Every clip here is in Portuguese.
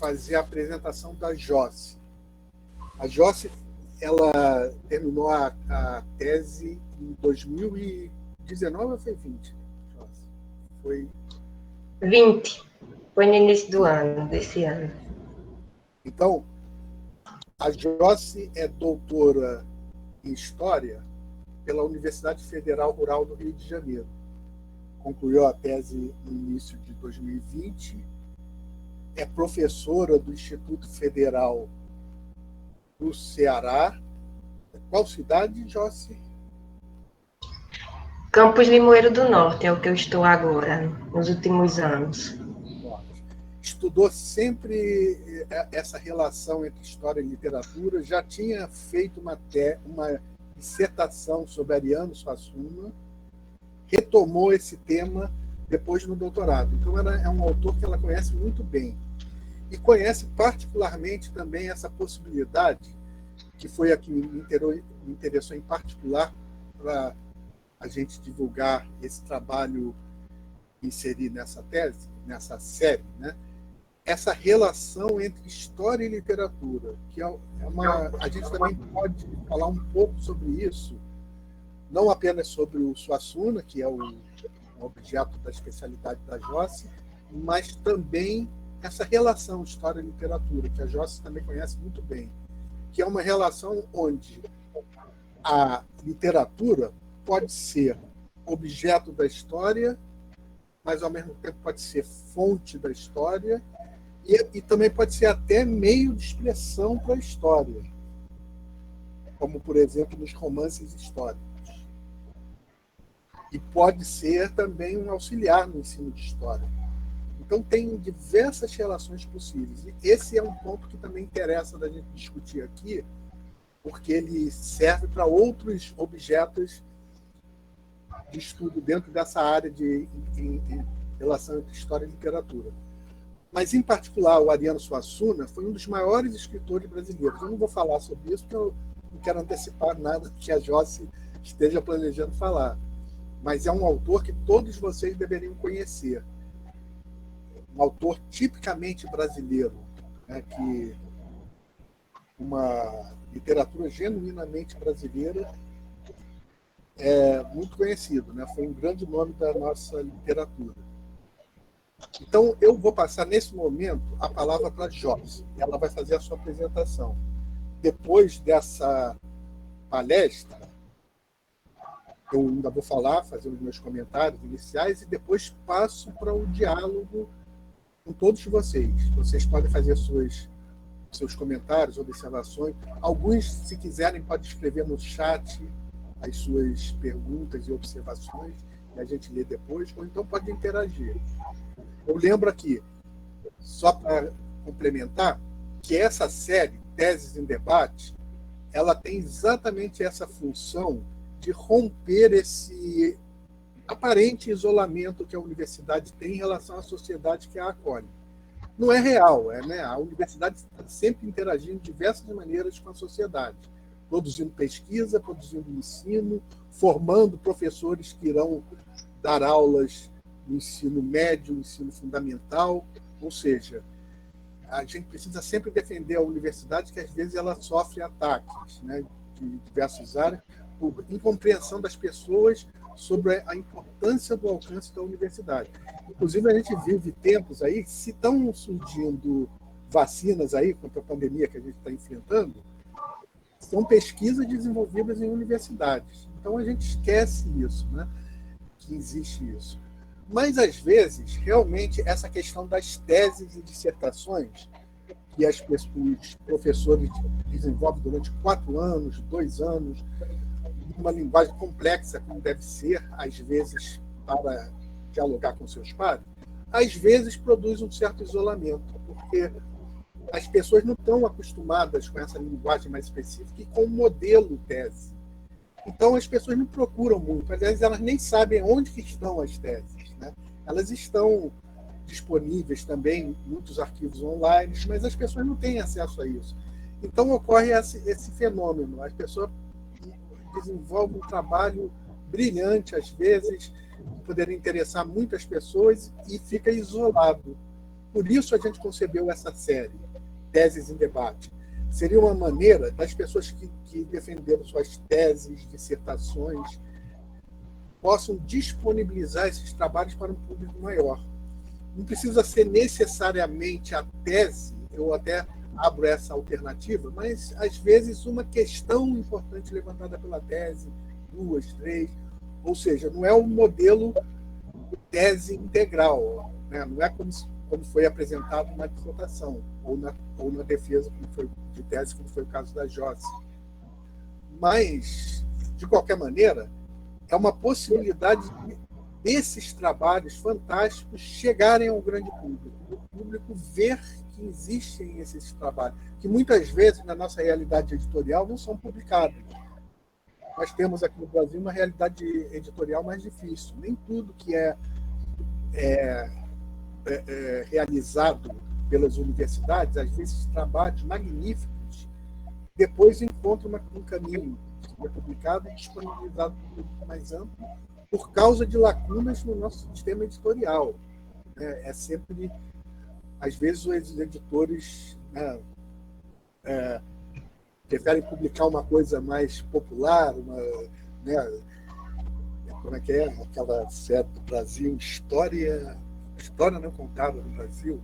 fazer a apresentação da Josse. A Josse, ela terminou a tese em 2019 ou foi 20? Josse? Foi 20. Foi no início do ano, desse ano. Então, a Josse é doutora em História pela Universidade Federal Rural do Rio de Janeiro. Concluiu a tese no início de 2020. É professora do Instituto Federal do Ceará. Qual cidade, Josse? Campos Limoeiro do Norte é o que eu estou agora, nos últimos anos. Estudou sempre essa relação entre história e literatura, já tinha feito uma dissertação sobre Ariano Suassuna, retomou esse tema depois no doutorado. Então, ela é um autor que ela conhece muito bem. E conhece particularmente também essa possibilidade, que foi a que me interessou em particular para a gente divulgar esse trabalho, inserir nessa tese, nessa série, né? Essa relação entre história e literatura, que a gente também pode falar um pouco sobre isso, não apenas sobre o Suassuna, que é o objeto da especialidade da Josse, mas também essa relação história e literatura, que a Josse também conhece muito bem, que é uma relação onde a literatura pode ser objeto da história, mas ao mesmo tempo pode ser fonte da história e também pode ser até meio de expressão para a história, como, por exemplo, nos romances históricos. E pode ser também um auxiliar no ensino de história. Então, tem diversas relações possíveis. E esse é um ponto que também interessa da gente discutir aqui, porque ele serve para outros objetos de estudo dentro dessa área de relação entre história e literatura. Mas, em particular, o Ariano Suassuna foi um dos maiores escritores brasileiros. Eu não vou falar sobre isso, porque eu não quero antecipar nada que a Josse esteja planejando falar. Mas é um autor que todos vocês deveriam conhecer. Um autor tipicamente brasileiro, né, que uma literatura genuinamente brasileira, é muito conhecido, né? Foi um grande nome da nossa literatura. Então, eu vou passar, nesse momento, a palavra para a Josse. Ela vai fazer a sua apresentação. Depois dessa palestra, eu ainda vou falar, fazer os meus comentários iniciais, e depois passo para o diálogo com todos vocês. Vocês podem fazer seus comentários, observações. Alguns, se quiserem, podem escrever no chat as suas perguntas e observações, e a gente lê depois, ou então pode interagir. Eu lembro aqui, só para complementar, que essa série, Teses em Debate, ela tem exatamente essa função de romper esse aparente isolamento que a universidade tem em relação à sociedade que a acolhe. Não é real, né? A universidade está sempre interagindo de diversas maneiras com a sociedade, produzindo pesquisa, produzindo ensino, formando professores que irão dar aulas no ensino médio, no ensino fundamental, ou seja, a gente precisa sempre defender a universidade, que às vezes ela sofre ataques, né, de diversas áreas, por incompreensão das pessoas sobre a importância do alcance da universidade. Inclusive, a gente vive tempos aí, se estão surgindo vacinas aí contra a pandemia que a gente está enfrentando, são pesquisas desenvolvidas em universidades. Então, a gente esquece isso, né, que existe isso. Mas, às vezes, realmente, essa questão das teses e dissertações que os professores desenvolvem durante 4 anos, 2 anos, uma linguagem complexa, como deve ser, às vezes, para dialogar com seus pares, às vezes produz um certo isolamento, porque as pessoas não estão acostumadas com essa linguagem mais específica e com o modelo tese. Então, as pessoas não procuram muito. Aliás, elas nem sabem onde que estão as teses, né? Elas estão disponíveis também, muitos arquivos online, mas as pessoas não têm acesso a isso. Então, ocorre esse fenômeno. As pessoas desenvolvem um trabalho brilhante, às vezes, que poderia interessar muitas pessoas e fica isolado. por isso a gente concebeu essa série, Teses em Debate. Seria uma maneira das pessoas que defenderam suas teses, dissertações, possam disponibilizar esses trabalhos para um público maior. Não precisa ser necessariamente a tese, eu até abro essa alternativa, mas, às vezes, uma questão importante levantada pela tese, 2, 3, ou seja, não é um modelo de tese integral, né? Não é como foi apresentado na dissertação, ou na defesa de tese, como foi o caso da Josse. Mas, de qualquer maneira, é uma possibilidade desses trabalhos fantásticos chegarem ao grande público, o público ver que existem esses trabalhos, que muitas vezes, na nossa realidade editorial, não são publicados. Nós temos aqui no Brasil uma realidade editorial mais difícil. Nem tudo que é realizado pelas universidades, às vezes trabalhos magníficos, depois encontram um caminho que é publicado e disponibilizado para o público mais amplo, por causa de lacunas no nosso sistema editorial. É sempre, às vezes, os editores preferem publicar uma coisa mais popular, como é que é aquela série do Brasil, História Não Contada no Brasil.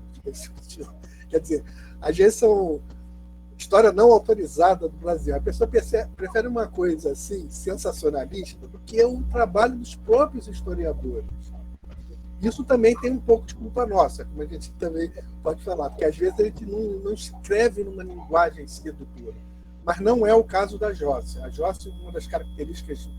Quer dizer, às vezes são história não autorizada do Brasil. A pessoa prefere uma coisa assim, sensacionalista, do que um trabalho dos próprios historiadores. Isso também tem um pouco de culpa nossa, como a gente também pode falar, porque às vezes a gente não escreve numa linguagem sedutora. Mas não é o caso da Josse. A Josse, uma das características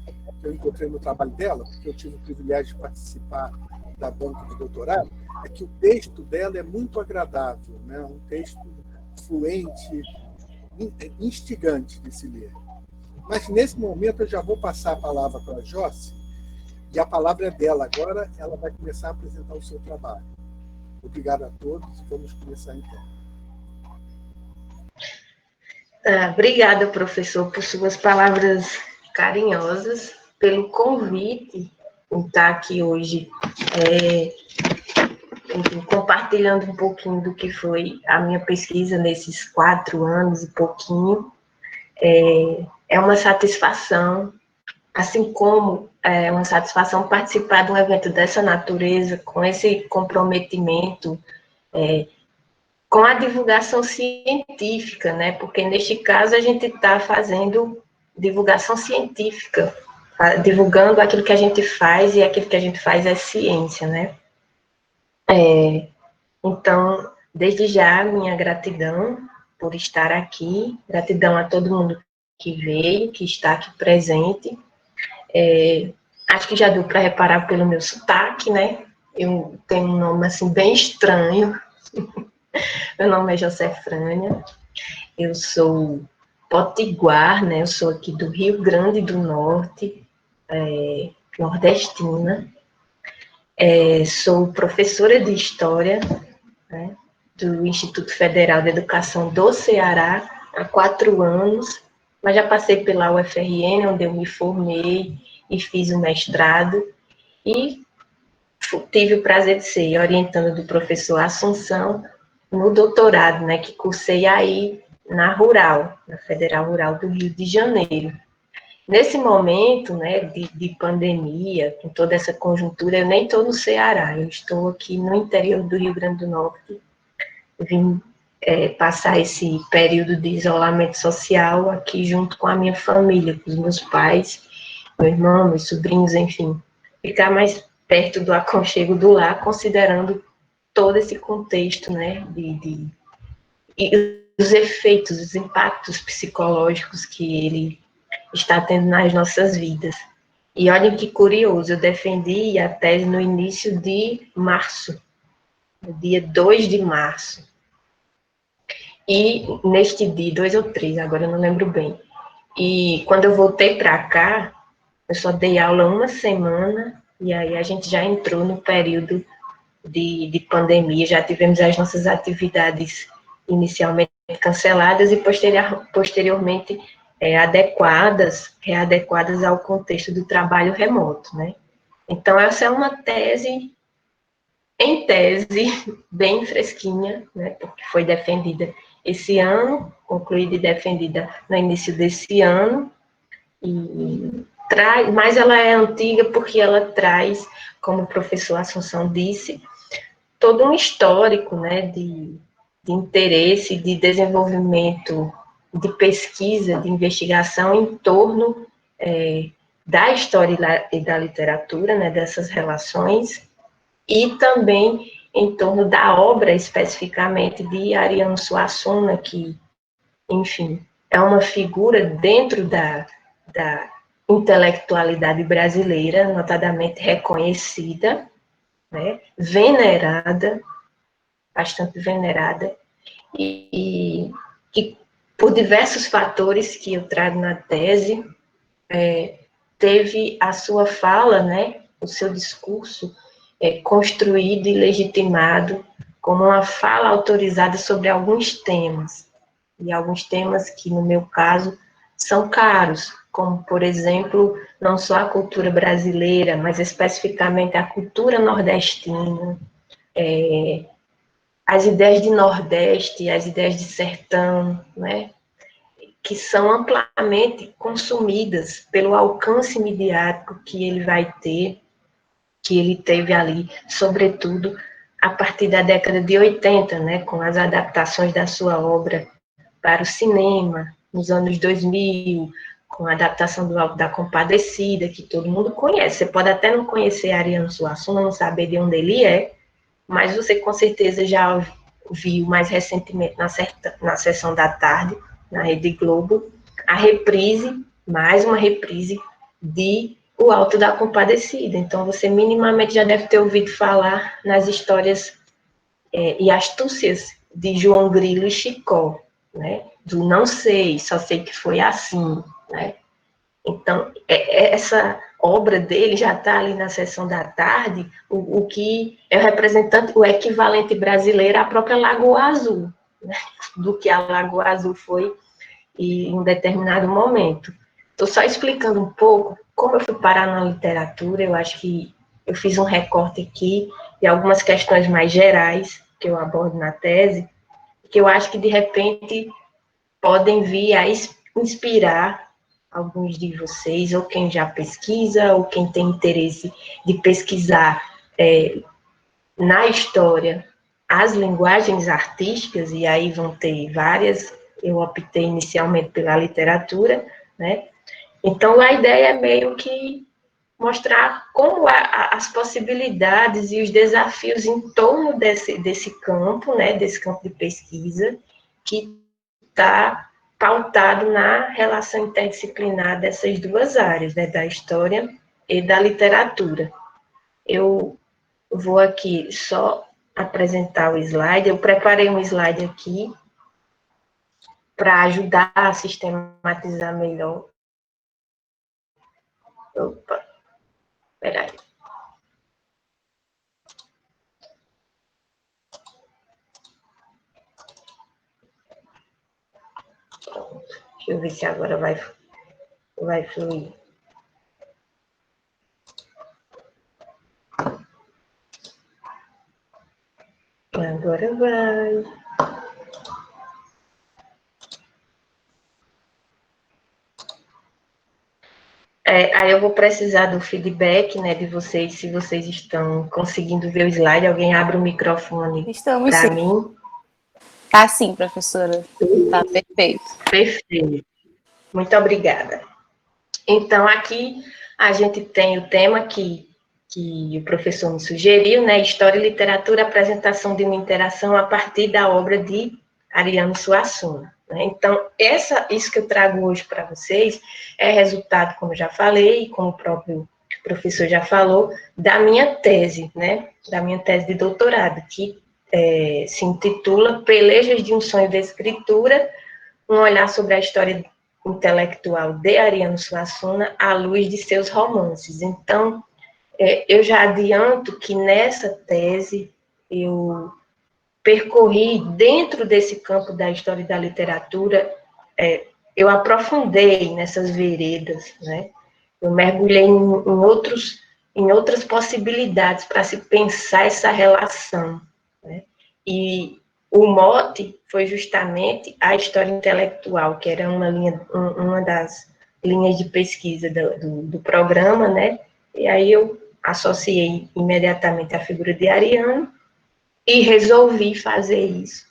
que eu encontrei no trabalho dela, porque eu tive o privilégio de participar da banca de doutorado, é que o texto dela é muito agradável, né? Um texto fluente, instigante de se ler. Mas, nesse momento, eu já vou passar a palavra para a Josse, e a palavra é dela agora, ela vai começar a apresentar o seu trabalho. Obrigado a todos, vamos começar então. Obrigada, professor, por suas palavras carinhosas, pelo convite em estar aqui hoje, compartilhando um pouquinho do que foi a minha pesquisa nesses 4 anos e pouquinho. É uma satisfação, assim como é uma satisfação participar de um evento dessa natureza, com esse comprometimento, com a divulgação científica, né? Porque, neste caso, a gente está fazendo divulgação científica, divulgando aquilo que a gente faz, e aquilo que a gente faz é ciência, né? Então, desde já, minha gratidão por estar aqui, gratidão a todo mundo que veio, que está aqui presente. Acho que já deu para reparar pelo meu sotaque, né? Eu tenho um nome, assim, bem estranho. Meu nome é José Frânia, eu sou potiguar, né? Eu sou aqui do Rio Grande do Norte, nordestina. Sou professora de História, né, do Instituto Federal de Educação do Ceará há 4 anos, mas já passei pela UFRN, onde eu me formei e fiz o mestrado, e tive o prazer de ser orientanda do professor Assunção no doutorado, né, que cursei aí na Rural, na Federal Rural do Rio de Janeiro. Nesse momento, né, de pandemia, com toda essa conjuntura, eu nem estou no Ceará, eu estou aqui no interior do Rio Grande do Norte. Vim passar esse período de isolamento social aqui junto com a minha família, com os meus pais, meu irmão, meus sobrinhos, enfim. Ficar mais perto do aconchego do lar, considerando todo esse contexto, né, e os efeitos, os impactos psicológicos que ele está tendo nas nossas vidas. E olhem que curioso, eu defendi a tese no início de março, no dia 2 de março. E neste dia, 2 ou 3, agora eu não lembro bem. E quando eu voltei para cá, eu só dei aula 1 semana, e aí a gente já entrou no período de pandemia, já tivemos as nossas atividades inicialmente canceladas e posteriormente readequadas ao contexto do trabalho remoto, né? Então, essa é uma tese em tese, bem fresquinha, né, porque foi defendida esse ano, concluída e defendida no início desse ano, mas ela é antiga porque ela traz, como o professor Assunção disse, todo um histórico, né, de interesse, de desenvolvimento, de pesquisa, de investigação em torno da história e da literatura, né, dessas relações, e também em torno da obra, especificamente, de Ariano Suassuna, que, enfim, é uma figura dentro da intelectualidade brasileira, notadamente reconhecida, né, venerada, bastante venerada, e por diversos fatores que eu trago na tese, teve a sua fala, né, o seu discurso construído e legitimado como uma fala autorizada sobre alguns temas, e alguns temas que, no meu caso, são caros, como, por exemplo, não só a cultura brasileira, mas especificamente a cultura nordestina, as ideias de Nordeste, as ideias de sertão, né, que são amplamente consumidas pelo alcance midiático que ele vai ter, que ele teve ali, sobretudo a partir da década de 80, né, com as adaptações da sua obra para o cinema, nos anos 2000, com a adaptação do Alto da Compadecida, que todo mundo conhece. Você pode até não conhecer Ariano Suassuna, não saber de onde ele é, mas você com certeza já viu mais recentemente na sessão da tarde, na Rede Globo, a reprise, mais uma reprise de O Alto da Compadecida. Então, você minimamente já deve ter ouvido falar nas histórias e astúcias de João Grilo e Chicó, né? Do não sei, só sei que foi assim, né? Então, essa obra dele já está ali na sessão da tarde, o que é o representante, o equivalente brasileiro à própria Lagoa Azul, né? Do que a Lagoa Azul foi em um determinado momento. Estou só explicando um pouco como eu fui parar na literatura. Eu acho que eu fiz um recorte aqui de algumas questões mais gerais que eu abordo na tese, que eu acho que, de repente, podem vir a inspirar alguns de vocês, ou quem já pesquisa, ou quem tem interesse de pesquisar na história as linguagens artísticas, e aí vão ter várias. Eu optei inicialmente pela literatura, né? Então, a ideia é meio que mostrar como as possibilidades e os desafios em torno desse campo, né, desse campo de pesquisa, que está pautado na relação interdisciplinar dessas duas áreas, né, da história e da literatura. Eu vou aqui só apresentar o slide. Eu preparei um slide aqui para ajudar a sistematizar melhor. Opa, peraí. Pronto. Deixa eu ver se agora vai fluir. Agora vai. Aí eu vou precisar do feedback, né, de vocês, se vocês estão conseguindo ver o slide. Alguém abre o microfone para mim. Tá sim, professora. Tá perfeito. Perfeito. Muito obrigada. Então, aqui a gente tem o tema que o professor me sugeriu, né? História e literatura, apresentação de uma interação a partir da obra de Ariano Suassuna. Né? Então, isso que eu trago hoje para vocês é resultado, como já falei, e como o próprio professor já falou, da minha tese, né? Da minha tese de doutorado, que se intitula Pelejas de um Sonho de Escritura, um olhar sobre a história intelectual de Ariano Suassuna à luz de seus romances. Então, eu já adianto que nessa tese eu percorri dentro desse campo da história e da literatura, eu aprofundei nessas veredas, né? Eu mergulhei em outros em outras possibilidades para se pensar essa relação, né? E o mote foi justamente a história intelectual, que era uma das linhas de pesquisa do programa, né? E aí eu associei imediatamente a figura de Ariano e resolvi fazer isso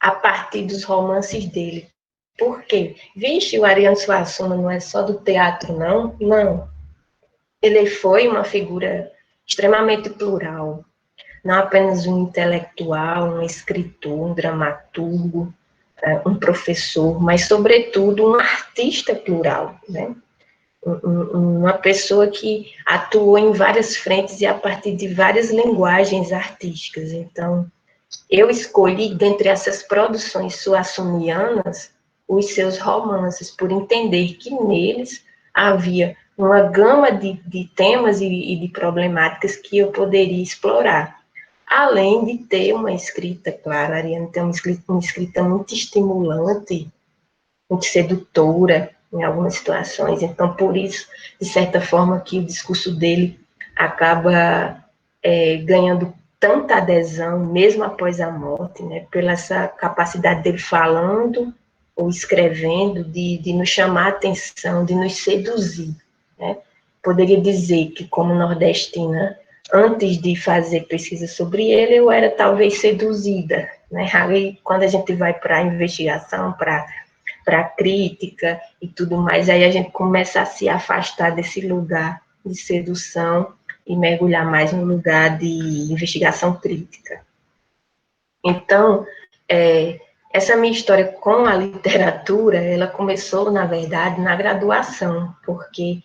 a partir dos romances dele. Por quê? Vixe, o Ariano Suassuna não é só do teatro, não? Não. Ele foi uma figura extremamente plural, não apenas um intelectual, um escritor, um dramaturgo, um professor, mas, sobretudo, um artista plural, né? Uma pessoa que atuou em várias frentes e a partir de várias linguagens artísticas. Então, eu escolhi, dentre essas produções suassunianas, os seus romances, por entender que neles havia uma gama de temas e de problemáticas que eu poderia explorar. Além de ter uma escrita, claro, a Ariane tem uma escrita muito estimulante, muito sedutora em algumas situações. Então, por isso, de certa forma, que o discurso dele acaba ganhando tanta adesão, mesmo após a morte, né, pela essa capacidade dele falando ou escrevendo, de nos chamar a atenção, de nos seduzir, né? Poderia dizer que, como nordestina, antes de fazer pesquisa sobre ele, eu era talvez seduzida, né? Aí, quando a gente vai para a investigação, para a crítica e tudo mais, aí a gente começa a se afastar desse lugar de sedução e mergulhar mais no lugar de investigação crítica. Então, essa minha história com a literatura, ela começou, na verdade, na graduação, porque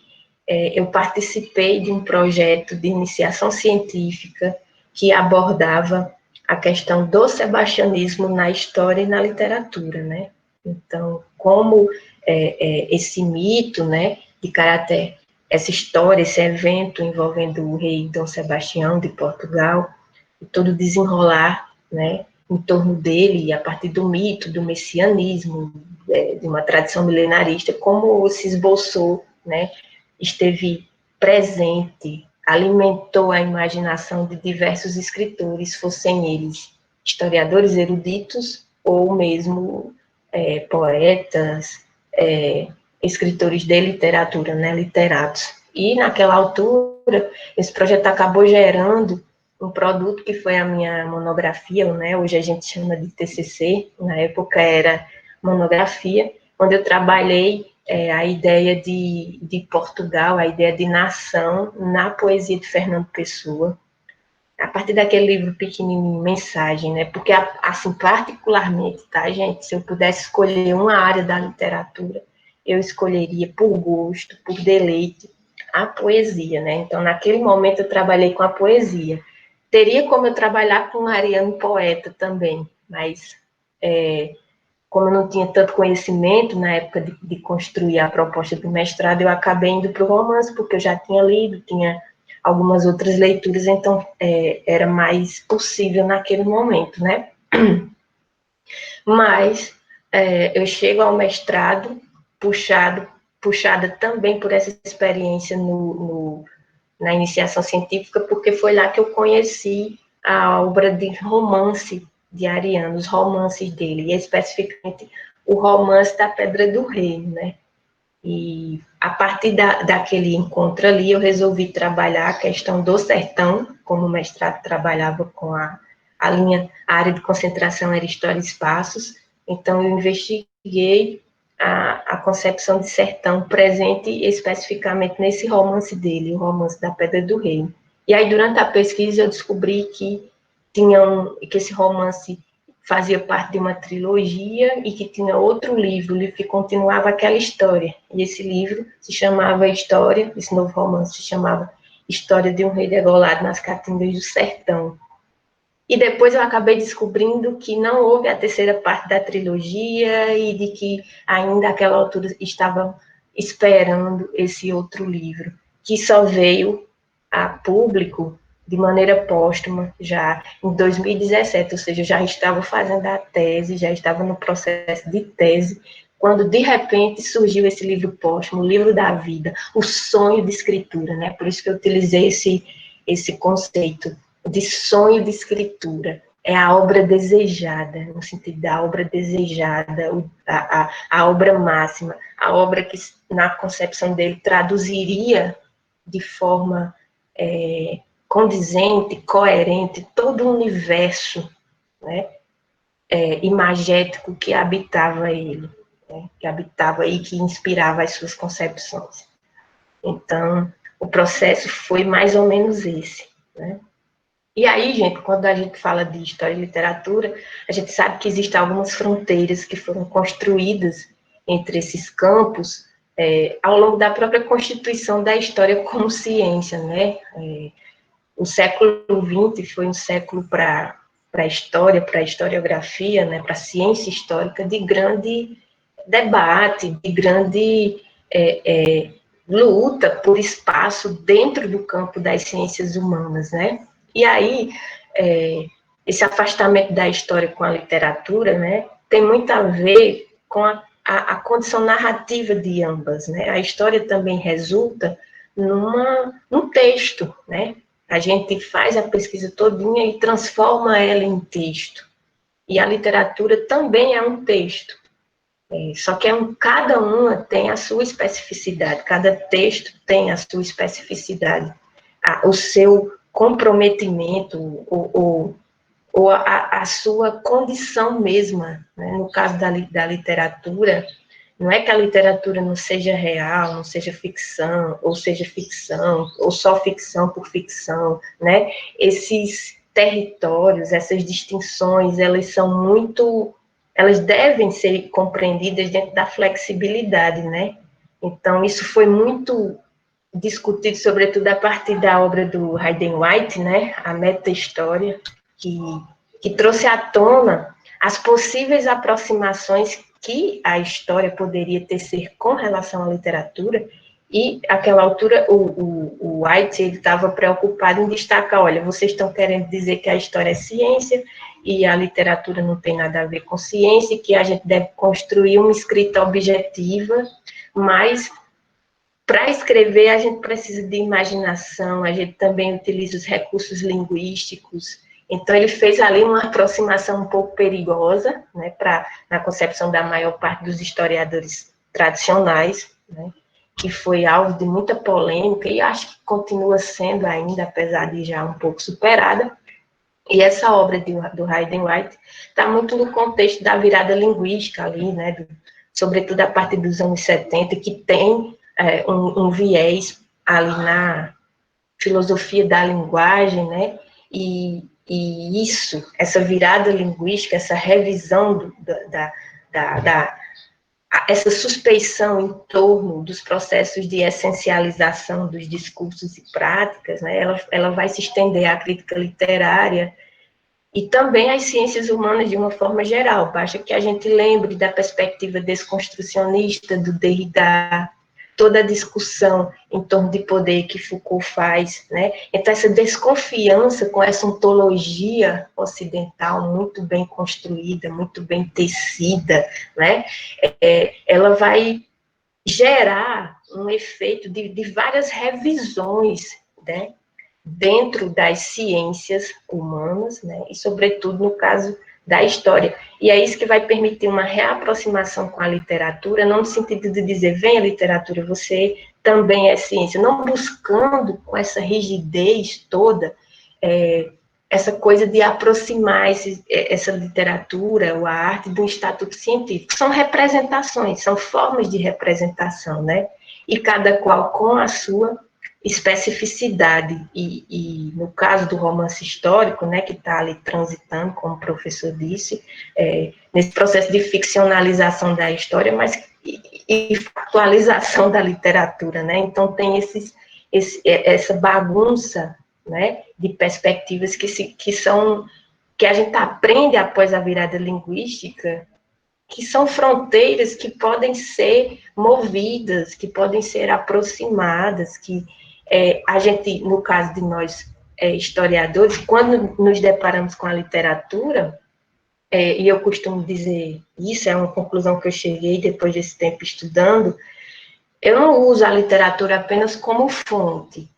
eu participei de um projeto de iniciação científica que abordava a questão do sebastianismo na história e na literatura, né? Então, como esse mito, né, de caráter, essa história, esse evento envolvendo o rei Dom Sebastião de Portugal, e todo o desenrolar, né, em torno dele, a partir do mito, do messianismo, de uma tradição milenarista, como se esboçou, né, esteve presente, alimentou a imaginação de diversos escritores, fossem eles historiadores eruditos ou mesmo poetas, escritores de literatura, né, literatos. E, naquela altura, esse projeto acabou gerando um produto que foi a minha monografia, né, hoje a gente chama de TCC, na época era monografia, onde eu trabalhei a ideia de Portugal, a ideia de nação na poesia de Fernando Pessoa, a partir daquele livro pequenininho, Mensagem, né? Porque, assim, particularmente, tá, gente? Se eu pudesse escolher uma área da literatura, eu escolheria, por gosto, por deleite, a poesia, né? Então, naquele momento, eu trabalhei com a poesia. Teria como eu trabalhar com Ariano poeta também, mas como eu não tinha tanto conhecimento na época de construir a proposta do mestrado, eu acabei indo para o romance, porque eu já tinha lido, tinha algumas outras leituras, então era mais possível naquele momento, né? Mas eu chego ao mestrado puxada também por essa experiência na iniciação científica, porque foi lá que eu conheci a obra de romance de Ariano, os romances dele, e especificamente o romance da Pedra do Rei, né? E a partir daquele encontro ali, eu resolvi trabalhar a questão do sertão, como o mestrado trabalhava com a área de concentração era História e Espaços, então eu investiguei a concepção de sertão presente especificamente nesse romance dele, o romance da Pedra do Rei. E aí, durante a pesquisa, eu descobri que esse romance fazia parte de uma trilogia e que tinha outro livro que continuava aquela história. E esse livro se chamava História, esse novo romance se chamava História de um Rei Degolado nas Caatingas do Sertão. E depois eu acabei descobrindo que não houve a terceira parte da trilogia e de que ainda àquela altura estavam esperando esse outro livro, que só veio a público de maneira póstuma já em 2017, ou seja, já estava fazendo a tese, já estava no processo de tese, quando de repente surgiu esse livro póstumo, o livro da vida, o sonho de escritura, né? Por isso que eu utilizei esse conceito de sonho de escritura. É a obra desejada, no sentido da obra desejada, a obra máxima, a obra que, na concepção dele, traduziria de forma condizente, coerente, todo o universo, né, imagético que habitava ele, né, que habitava e que inspirava as suas concepções. Então, o processo foi mais ou menos esse, né? E aí, gente, quando a gente fala de história e literatura, a gente sabe que existem algumas fronteiras que foram construídas entre esses campos ao longo da própria constituição da história como ciência, né? O século XX foi um século para a história, para a historiografia, né? Para a ciência histórica, de grande debate, de grande luta por espaço dentro do campo das ciências humanas, né? E aí, esse afastamento da história com a literatura, né, tem muito a ver com a condição narrativa de ambas, né? A história também resulta num texto, né? A gente faz a pesquisa todinha e transforma ela em texto. E a literatura também é um texto. Só que cada uma tem a sua especificidade, cada texto tem a sua especificidade, o seu comprometimento, ou a sua condição mesma, né? No caso da literatura, não é que a literatura não seja real, não seja ficção, ou só ficção por ficção, né? Esses territórios, essas distinções, elas devem ser compreendidas dentro da flexibilidade, né? Então, isso foi muito discutido, sobretudo, a partir da obra do Hayden White, né? A meta-história, que trouxe à tona as possíveis aproximações que a história poderia tecer com relação à literatura, e, àquela altura, o White estava preocupado em destacar, olha, vocês estão querendo dizer que a história é ciência, e a literatura não tem nada a ver com ciência, que a gente deve construir uma escrita objetiva, mas para escrever a gente precisa de imaginação, a gente também utiliza os recursos linguísticos. Então ele fez ali uma aproximação um pouco perigosa, né, na concepção da maior parte dos historiadores tradicionais, né, que foi alvo de muita polêmica, e acho que continua sendo ainda, apesar de já um pouco superada. E essa obra do Hayden White está muito no contexto da virada linguística ali, né, sobretudo a partir dos anos 70, que tem um viés ali na filosofia da linguagem, né, e essa virada linguística, essa revisão essa suspeição em torno dos processos de essencialização dos discursos e práticas, né, ela vai se estender à crítica literária e também às ciências humanas de uma forma geral. Basta que a gente lembre da perspectiva desconstrucionista do Derrida, toda a discussão em torno de poder que Foucault faz, né? Então, essa desconfiança com essa ontologia ocidental muito bem construída, muito bem tecida, né? Ela vai gerar um efeito de várias revisões, né, dentro das ciências humanas, né, e sobretudo no caso da história. E é isso que vai permitir uma reaproximação com a literatura, não no sentido de dizer, venha literatura, você também é ciência, não buscando com essa rigidez toda, essa coisa de aproximar essa literatura ou a arte do estatuto científico. São representações, são formas de representação, né? E cada qual com a sua especificidade. E no caso do romance histórico, né, que está ali transitando, como o professor disse, nesse processo de ficcionalização da história, mas e factualização da literatura, né? Então tem essa bagunça, né, de perspectivas que a gente aprende após a virada linguística, que são fronteiras que podem ser movidas, que podem ser aproximadas, que a gente, no caso de nós historiadores, quando nos deparamos com a literatura, e eu costumo dizer, isso é uma conclusão que eu cheguei depois desse tempo estudando, eu não uso a literatura apenas como fonte.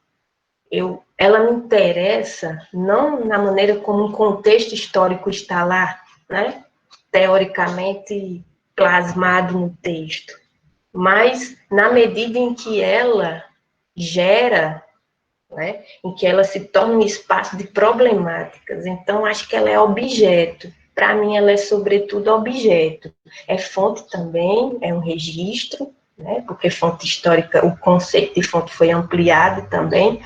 Ela me interessa não na maneira como um contexto histórico está lá, né, teoricamente plasmado no texto, mas na medida em que ela gera, né, em que ela se torna um espaço de problemáticas. Então, acho que ela é objeto. Para mim, ela é, sobretudo, objeto. É fonte também, é um registro, né, porque fonte histórica, o conceito de fonte foi ampliado também.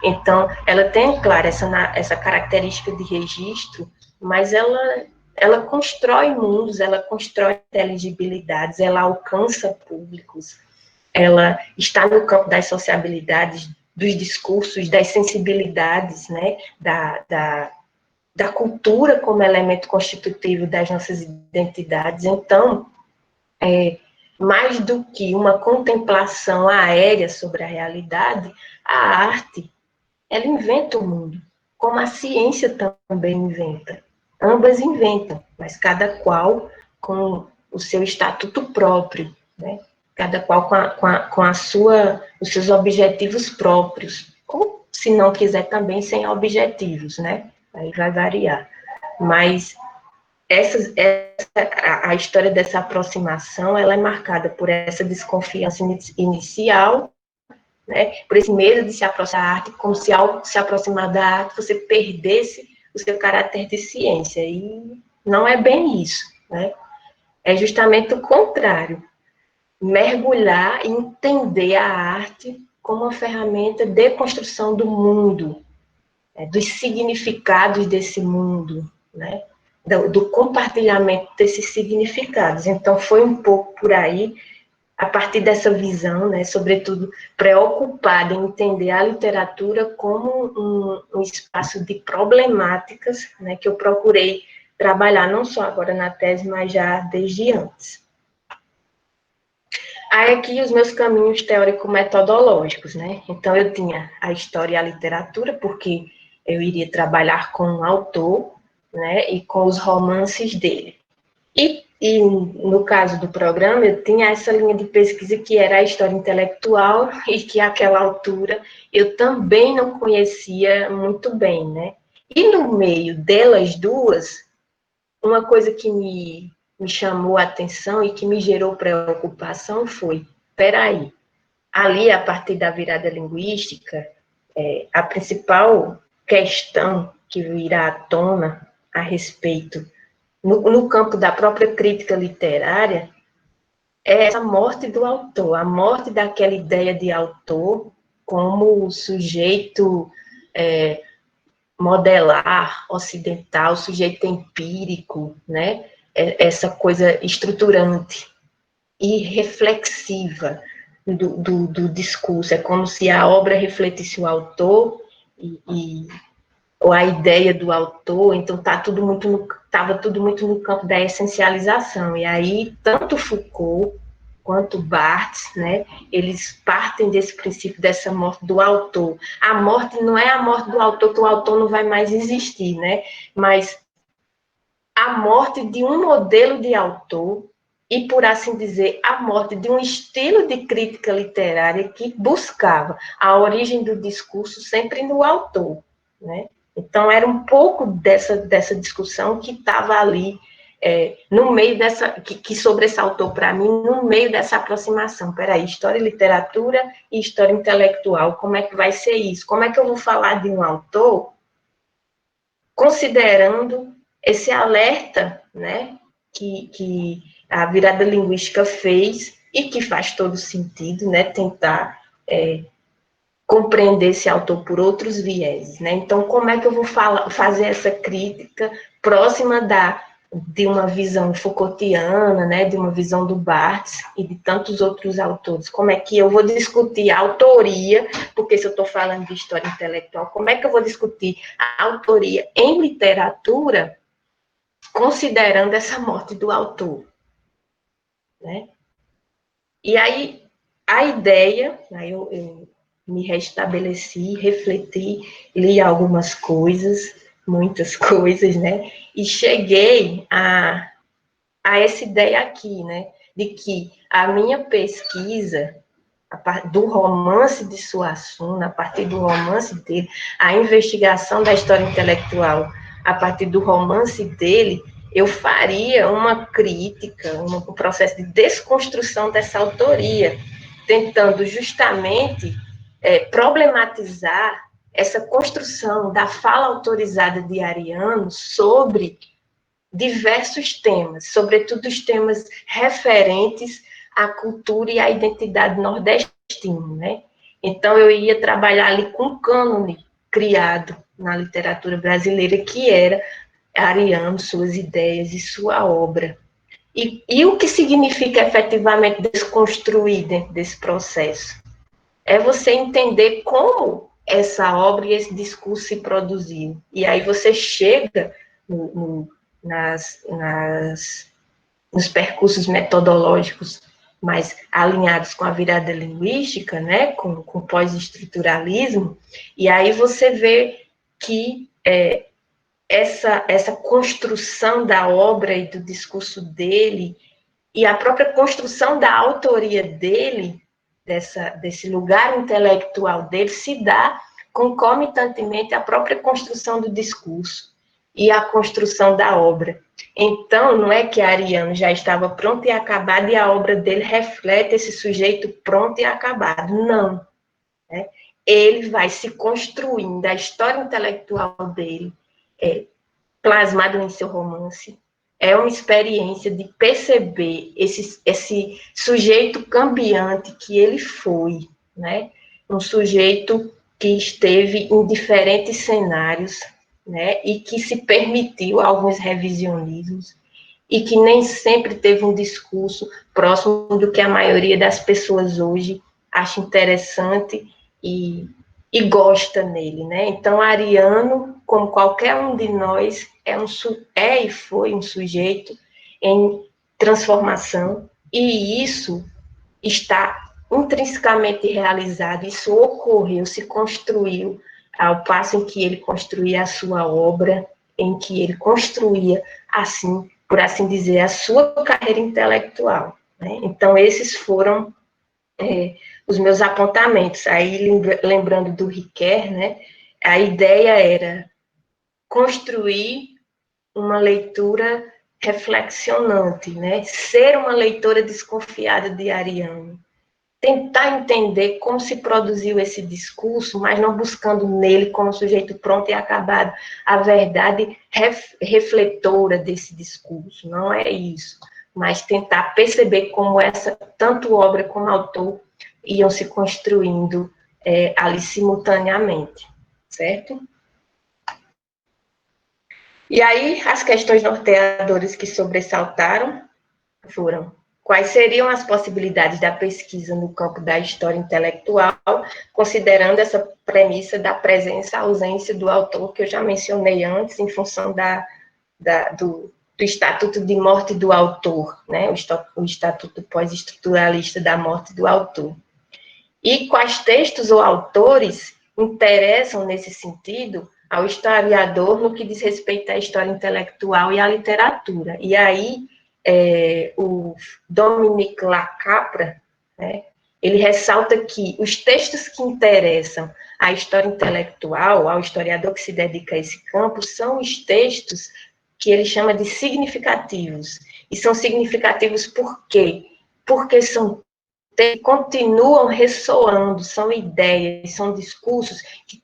Então, ela tem, claro, essa característica de registro, mas ela constrói mundos, ela constrói inteligibilidades, ela alcança públicos, ela está no campo das sociabilidades, dos discursos, das sensibilidades, né, da cultura como elemento constitutivo das nossas identidades. Então, mais do que uma contemplação aérea sobre a realidade, a arte, ela inventa o mundo, como a ciência também inventa. Ambas inventam, mas cada qual com o seu estatuto próprio, né? Cada qual os seus objetivos próprios, ou, se não quiser, também sem objetivos, né? Aí vai variar. Mas a história dessa aproximação, ela é marcada por essa desconfiança inicial, né? Por esse medo de se aproximar da arte, como se ao se aproximar da arte você perdesse o seu caráter de ciência, e não é bem isso, né? É justamente o contrário. Mergulhar e entender a arte como uma ferramenta de construção do mundo, dos significados desse mundo, né? Do compartilhamento desses significados. Então, foi um pouco por aí, a partir dessa visão, né, sobretudo preocupada em entender a literatura como um espaço de problemáticas, né, que eu procurei trabalhar, não só agora na tese, mas já desde antes. Aí aqui os meus caminhos teórico-metodológicos, né? Então, eu tinha a história e a literatura, porque eu iria trabalhar com o autor, né, e com os romances dele. E no caso do programa, eu tinha essa linha de pesquisa que era a história intelectual e que, àquela altura, eu também não conhecia muito bem, né? E no meio delas duas, uma coisa que me chamou a atenção e que me gerou preocupação foi, peraí, ali, a partir da virada linguística, a principal questão que virá à tona a respeito, no campo da própria crítica literária, é essa morte do autor, a morte daquela ideia de autor como sujeito modelar, ocidental, sujeito empírico, né? Essa coisa estruturante e reflexiva do discurso. É como se a obra refletisse o autor ou a ideia do autor, então estava tudo muito no campo da essencialização. E aí, tanto Foucault quanto Barthes, né, eles partem desse princípio dessa morte do autor. A morte não é a morte do autor, que o autor não vai mais existir, né, mas a morte de um modelo de autor e, por assim dizer, a morte de um estilo de crítica literária que buscava a origem do discurso sempre no autor, né? Então, era um pouco dessa discussão que estava ali, no meio dessa, que sobressaltou para mim, no meio dessa aproximação. Peraí, história e literatura e história intelectual, como é que vai ser isso? Como é que eu vou falar de um autor considerando esse alerta, né, que a virada linguística fez e que faz todo sentido, né, tentar compreender esse autor por outros vieses, né? Então, como é que eu vou fazer essa crítica próxima de uma visão Foucaultiana, né, de uma visão do Barthes e de tantos outros autores? Como é que eu vou discutir a autoria, porque se eu estou falando de história intelectual, como é que eu vou discutir a autoria em literatura, considerando essa morte do autor, né? E aí, a ideia, aí eu me restabeleci, refleti, li algumas coisas, muitas coisas, né? E cheguei a essa ideia aqui, né? De que a minha pesquisa, do romance de Suassuna, a partir do romance dele, a investigação da história intelectual, a partir do romance dele, eu faria uma crítica, um processo de desconstrução dessa autoria, tentando justamente problematizar essa construção da fala autorizada de Ariano sobre diversos temas, sobretudo os temas referentes à cultura e à identidade nordestina, né? Então, eu ia trabalhar ali com um cânone criado na literatura brasileira, que era Ariano, suas ideias e sua obra. E o que significa efetivamente desconstruir dentro desse processo? É você entender como essa obra e esse discurso se produziu. E aí você chega nos percursos metodológicos mais alinhados com a virada linguística, né, com o pós-estruturalismo, e aí você vê que essa construção da obra e do discurso dele, e a própria construção da autoria dele, desse lugar intelectual dele, se dá concomitantemente à própria construção do discurso e à construção da obra. Então, não é que Ariano já estava pronto e acabado e a obra dele reflete esse sujeito pronto e acabado. Não. Né? Ele vai se construindo, a história intelectual dele, plasmada em seu romance, é uma experiência de perceber esse sujeito cambiante que ele foi, né? Um sujeito que esteve em diferentes cenários, né? E que se permitiu alguns revisionismos e que nem sempre teve um discurso próximo do que a maioria das pessoas hoje acha interessante e gosta nele, né? Então, Ariano, como qualquer um de nós, é e foi um sujeito em transformação, e isso está intrinsecamente realizado, isso ocorreu, se construiu ao passo em que ele construía a sua obra, em que ele construía, assim, por assim dizer, a sua carreira intelectual. Né? Então, esses foram os meus apontamentos. Aí, lembrando do Riquet, né, a ideia era construir uma leitura reflexionante, né, ser uma leitora desconfiada de Ariano, tentar entender como se produziu esse discurso, mas não buscando nele como sujeito pronto e acabado a verdade refletora desse discurso, não é isso, mas tentar perceber como tanto obra como autor, iam se construindo ali simultaneamente, certo? E aí, as questões norteadoras que sobressaltaram foram: quais seriam as possibilidades da pesquisa no campo da história intelectual, considerando essa premissa da presença, ausência do autor, que eu já mencionei antes, em função do Estatuto de Morte do Autor, né? O Estatuto Pós-Estruturalista da Morte do Autor. E quais textos ou autores interessam, nesse sentido, ao historiador no que diz respeito à história intelectual e à literatura. E aí, o Dominique Lacapra, né, ele ressalta que os textos que interessam à história intelectual, ao historiador que se dedica a esse campo, são os textos que ele chama de significativos. E são significativos por quê? Porque são continuam ressoando, são ideias, são discursos que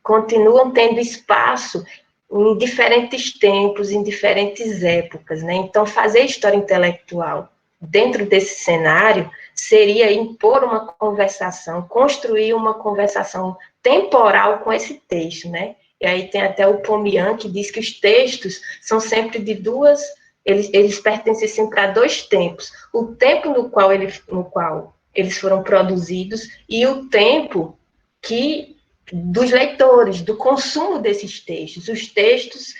continuam tendo espaço em diferentes tempos, em diferentes épocas, né? Então, fazer história intelectual dentro desse cenário seria impor uma conversação, construir uma conversação temporal com esse texto, né? E aí tem até o Pomian, que diz que os textos são sempre de duas... Eles pertencem sempre a dois tempos. O tempo no qual eles foram produzidos e o tempo dos leitores, do consumo desses textos. Os textos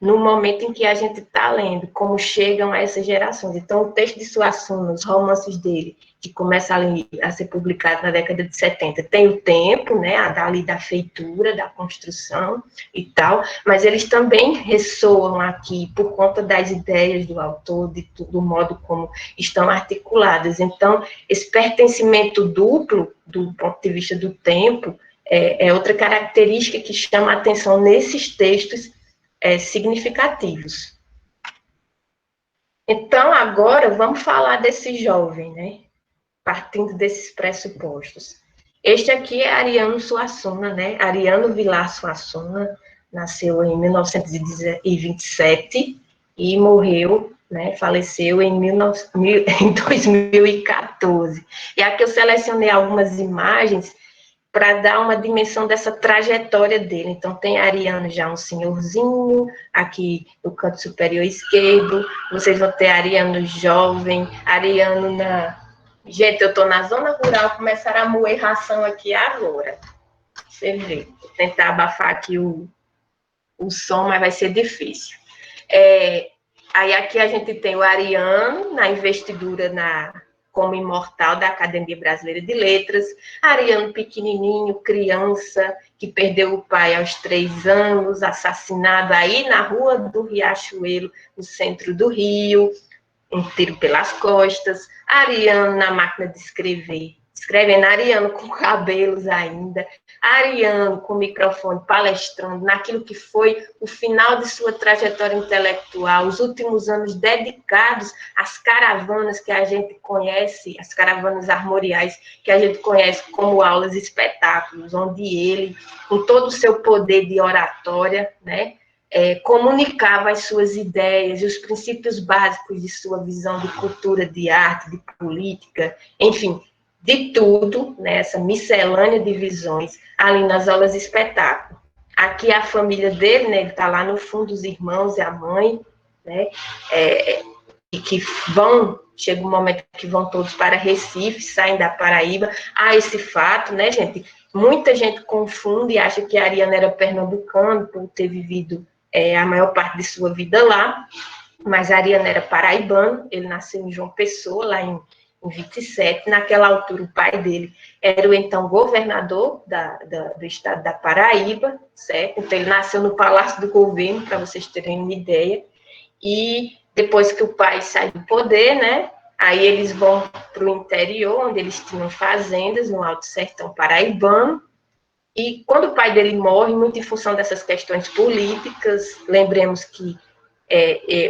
no momento em que a gente está lendo, como chegam a essas gerações. Então, o texto de Suassuna, os romances dele, que começa a ser publicado na década de 70, tem o tempo, né, ali da feitura, da construção e tal, mas eles também ressoam aqui por conta das ideias do autor, do modo como estão articuladas. Então, esse pertencimento duplo, do ponto de vista do tempo, é outra característica que chama a atenção nesses textos significativos. Então, agora, vamos falar desse jovem, né? Partindo desses pressupostos. Este aqui é Ariano Suassuna, né? Ariano Vilar Suassuna, nasceu em 1927 e morreu, né? Faleceu em 2014. E aqui eu selecionei algumas imagens para dar uma dimensão dessa trajetória dele. Então, tem Ariano já um senhorzinho, aqui no canto superior esquerdo, vocês vão ter Ariano jovem, Ariano na... Gente, eu estou na zona rural, começaram a moer ração aqui agora. Você vê, vou tentar abafar aqui o som, mas vai ser difícil. Aí aqui a gente tem o Ariano na investidura como imortal da Academia Brasileira de Letras, Ariano pequenininho, criança, que perdeu o pai aos 3 anos, assassinado aí na rua do Riachuelo, no centro do Rio, um tiro pelas costas, Ariano na máquina de escrever, escrevendo Ariano com cabelos ainda, Ariano com microfone palestrando naquilo que foi o final de sua trajetória intelectual, os últimos anos dedicados às caravanas que a gente conhece, as caravanas armoriais que a gente conhece como aulas e espetáculos, onde ele, com todo o seu poder de oratória, né, comunicava as suas ideias e os princípios básicos de sua visão de cultura, de arte, de política, enfim, de tudo, né, essa miscelânea de visões, ali nas aulas de espetáculo. Aqui a família dele, né, ele está lá no fundo, os irmãos e a mãe, né, e que chega um momento que vão todos para Recife, saem da Paraíba. Há esse fato, né, gente, muita gente confunde e acha que a Ariano era pernambucano, por ter vivido a maior parte de sua vida lá, mas Ariano era paraibano, ele nasceu em João Pessoa, lá em 27, naquela altura o pai dele era o então governador do estado da Paraíba, certo? Então ele nasceu no Palácio do Governo, para vocês terem uma ideia, e depois que o pai sai do poder, né, aí eles vão para o interior, onde eles tinham fazendas no Alto Sertão Paraibano. E quando o pai dele morre, muito em função dessas questões políticas, lembremos que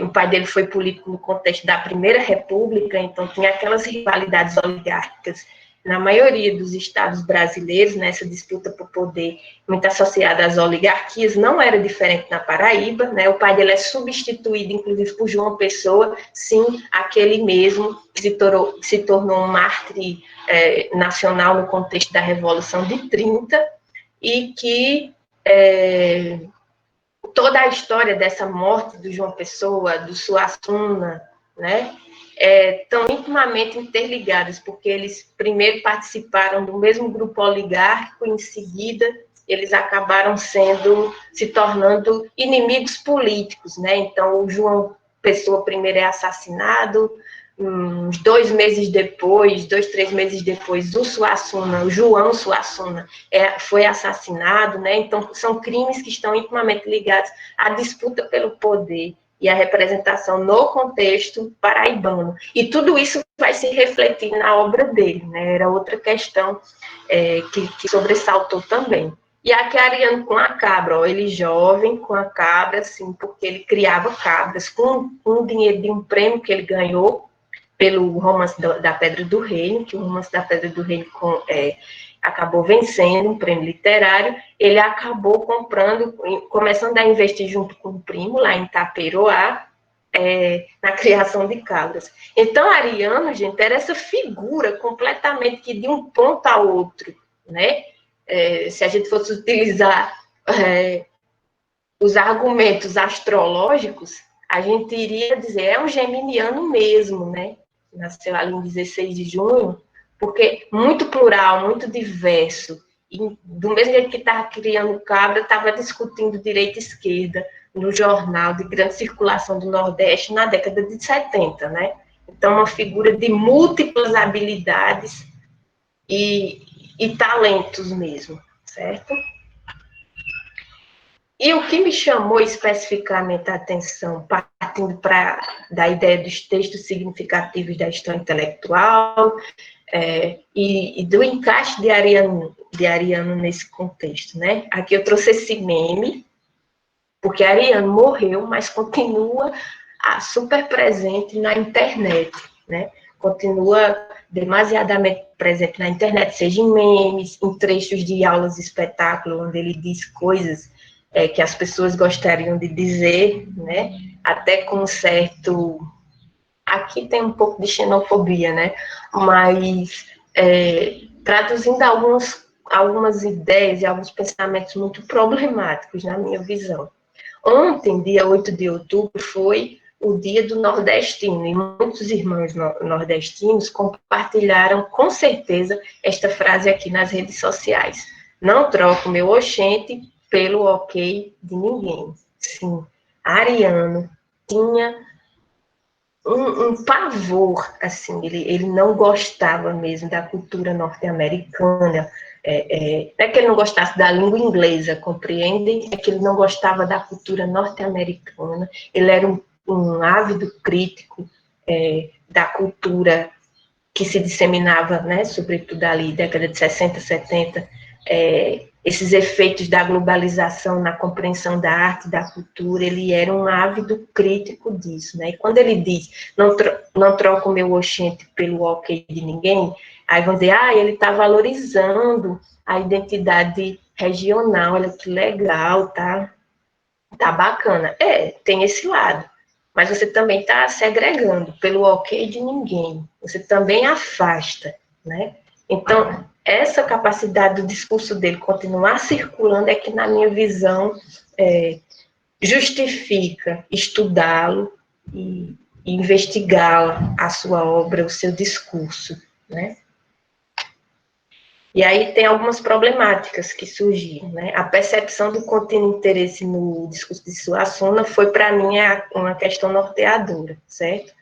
o pai dele foi político no contexto da Primeira República, então tinha aquelas rivalidades oligárquicas na maioria dos estados brasileiros, nessa disputa por poder, muito associada às oligarquias, não era diferente na Paraíba, né? O pai dele é substituído, inclusive, por João Pessoa, sim, aquele mesmo que se tornou um mártir nacional no contexto da Revolução de 30, e que toda a história dessa morte do João Pessoa, do Suassuna, né, estão intimamente interligadas, porque eles primeiro participaram do mesmo grupo oligárquico, em seguida eles acabaram se tornando inimigos políticos, né? Então o João Pessoa primeiro é assassinado, uns 2 meses depois, 2, 3 meses depois, o João Suassuna, foi assassinado, né? Então, são crimes que estão intimamente ligados à disputa pelo poder e à representação no contexto paraibano. E tudo isso vai se refletir na obra dele, né? Era outra questão que sobressaltou também. E aqui Ariano com a cabra, ó, ele jovem com a cabra, assim, porque ele criava cabras com o dinheiro de um prêmio que ele ganhou pelo Romance da Pedra do Reino, que o Romance da Pedra do Reino acabou vencendo um prêmio literário, ele acabou começando a investir junto com o primo, lá em Taperoá, na criação de cabras. Então, Ariano, gente, era essa figura completamente que de um ponto a outro, né? Se a gente fosse utilizar os argumentos astrológicos, a gente iria dizer, é um geminiano mesmo, né? Nasceu ali em 16 de junho, porque muito plural, muito diverso, e do mesmo jeito que estava criando cabra, estava discutindo direita e esquerda, no jornal de grande circulação do Nordeste na década de 70, né? Então, uma figura de múltiplas habilidades e talentos mesmo, certo? E o que me chamou especificamente a atenção, partindo da ideia dos textos significativos da história intelectual e do encaixe de Ariano nesse contexto, né? Aqui eu trouxe esse meme, porque Ariano morreu, mas continua super presente na internet, né? Continua demasiadamente presente na internet, seja em memes, em trechos de aulas de espetáculo, onde ele diz coisas que as pessoas gostariam de dizer, né? Até com um certo... Aqui tem um pouco de xenofobia, né? Mas traduzindo algumas ideias e alguns pensamentos muito problemáticos, na minha visão. Ontem, dia 8 de outubro, foi o dia do nordestino, e muitos irmãos nordestinos compartilharam, com certeza, esta frase aqui nas redes sociais. Não troco meu oxente pelo ok de ninguém. Sim, Ariano tinha um pavor, assim, ele não gostava mesmo da cultura norte-americana, não é que ele não gostasse da língua inglesa, compreendem? É que ele não gostava da cultura norte-americana, ele era um ávido crítico da cultura que se disseminava, né, sobretudo ali, década de 60, 70, esses efeitos da globalização na compreensão da arte, da cultura, ele era um ávido crítico disso, né? E quando ele diz, não troco o meu oxente pelo ok de ninguém, aí vão dizer, ele está valorizando a identidade regional, olha que legal, tá bacana. Tem esse lado, mas você também está segregando pelo ok de ninguém, você também afasta, né? Então, essa capacidade do discurso dele continuar circulando é que, na minha visão, justifica estudá-lo e investigar a sua obra, o seu discurso, né? E aí tem algumas problemáticas que surgiram, né? A percepção do contínuo interesse no discurso de Suassuna foi, para mim, uma questão norteadora, certo?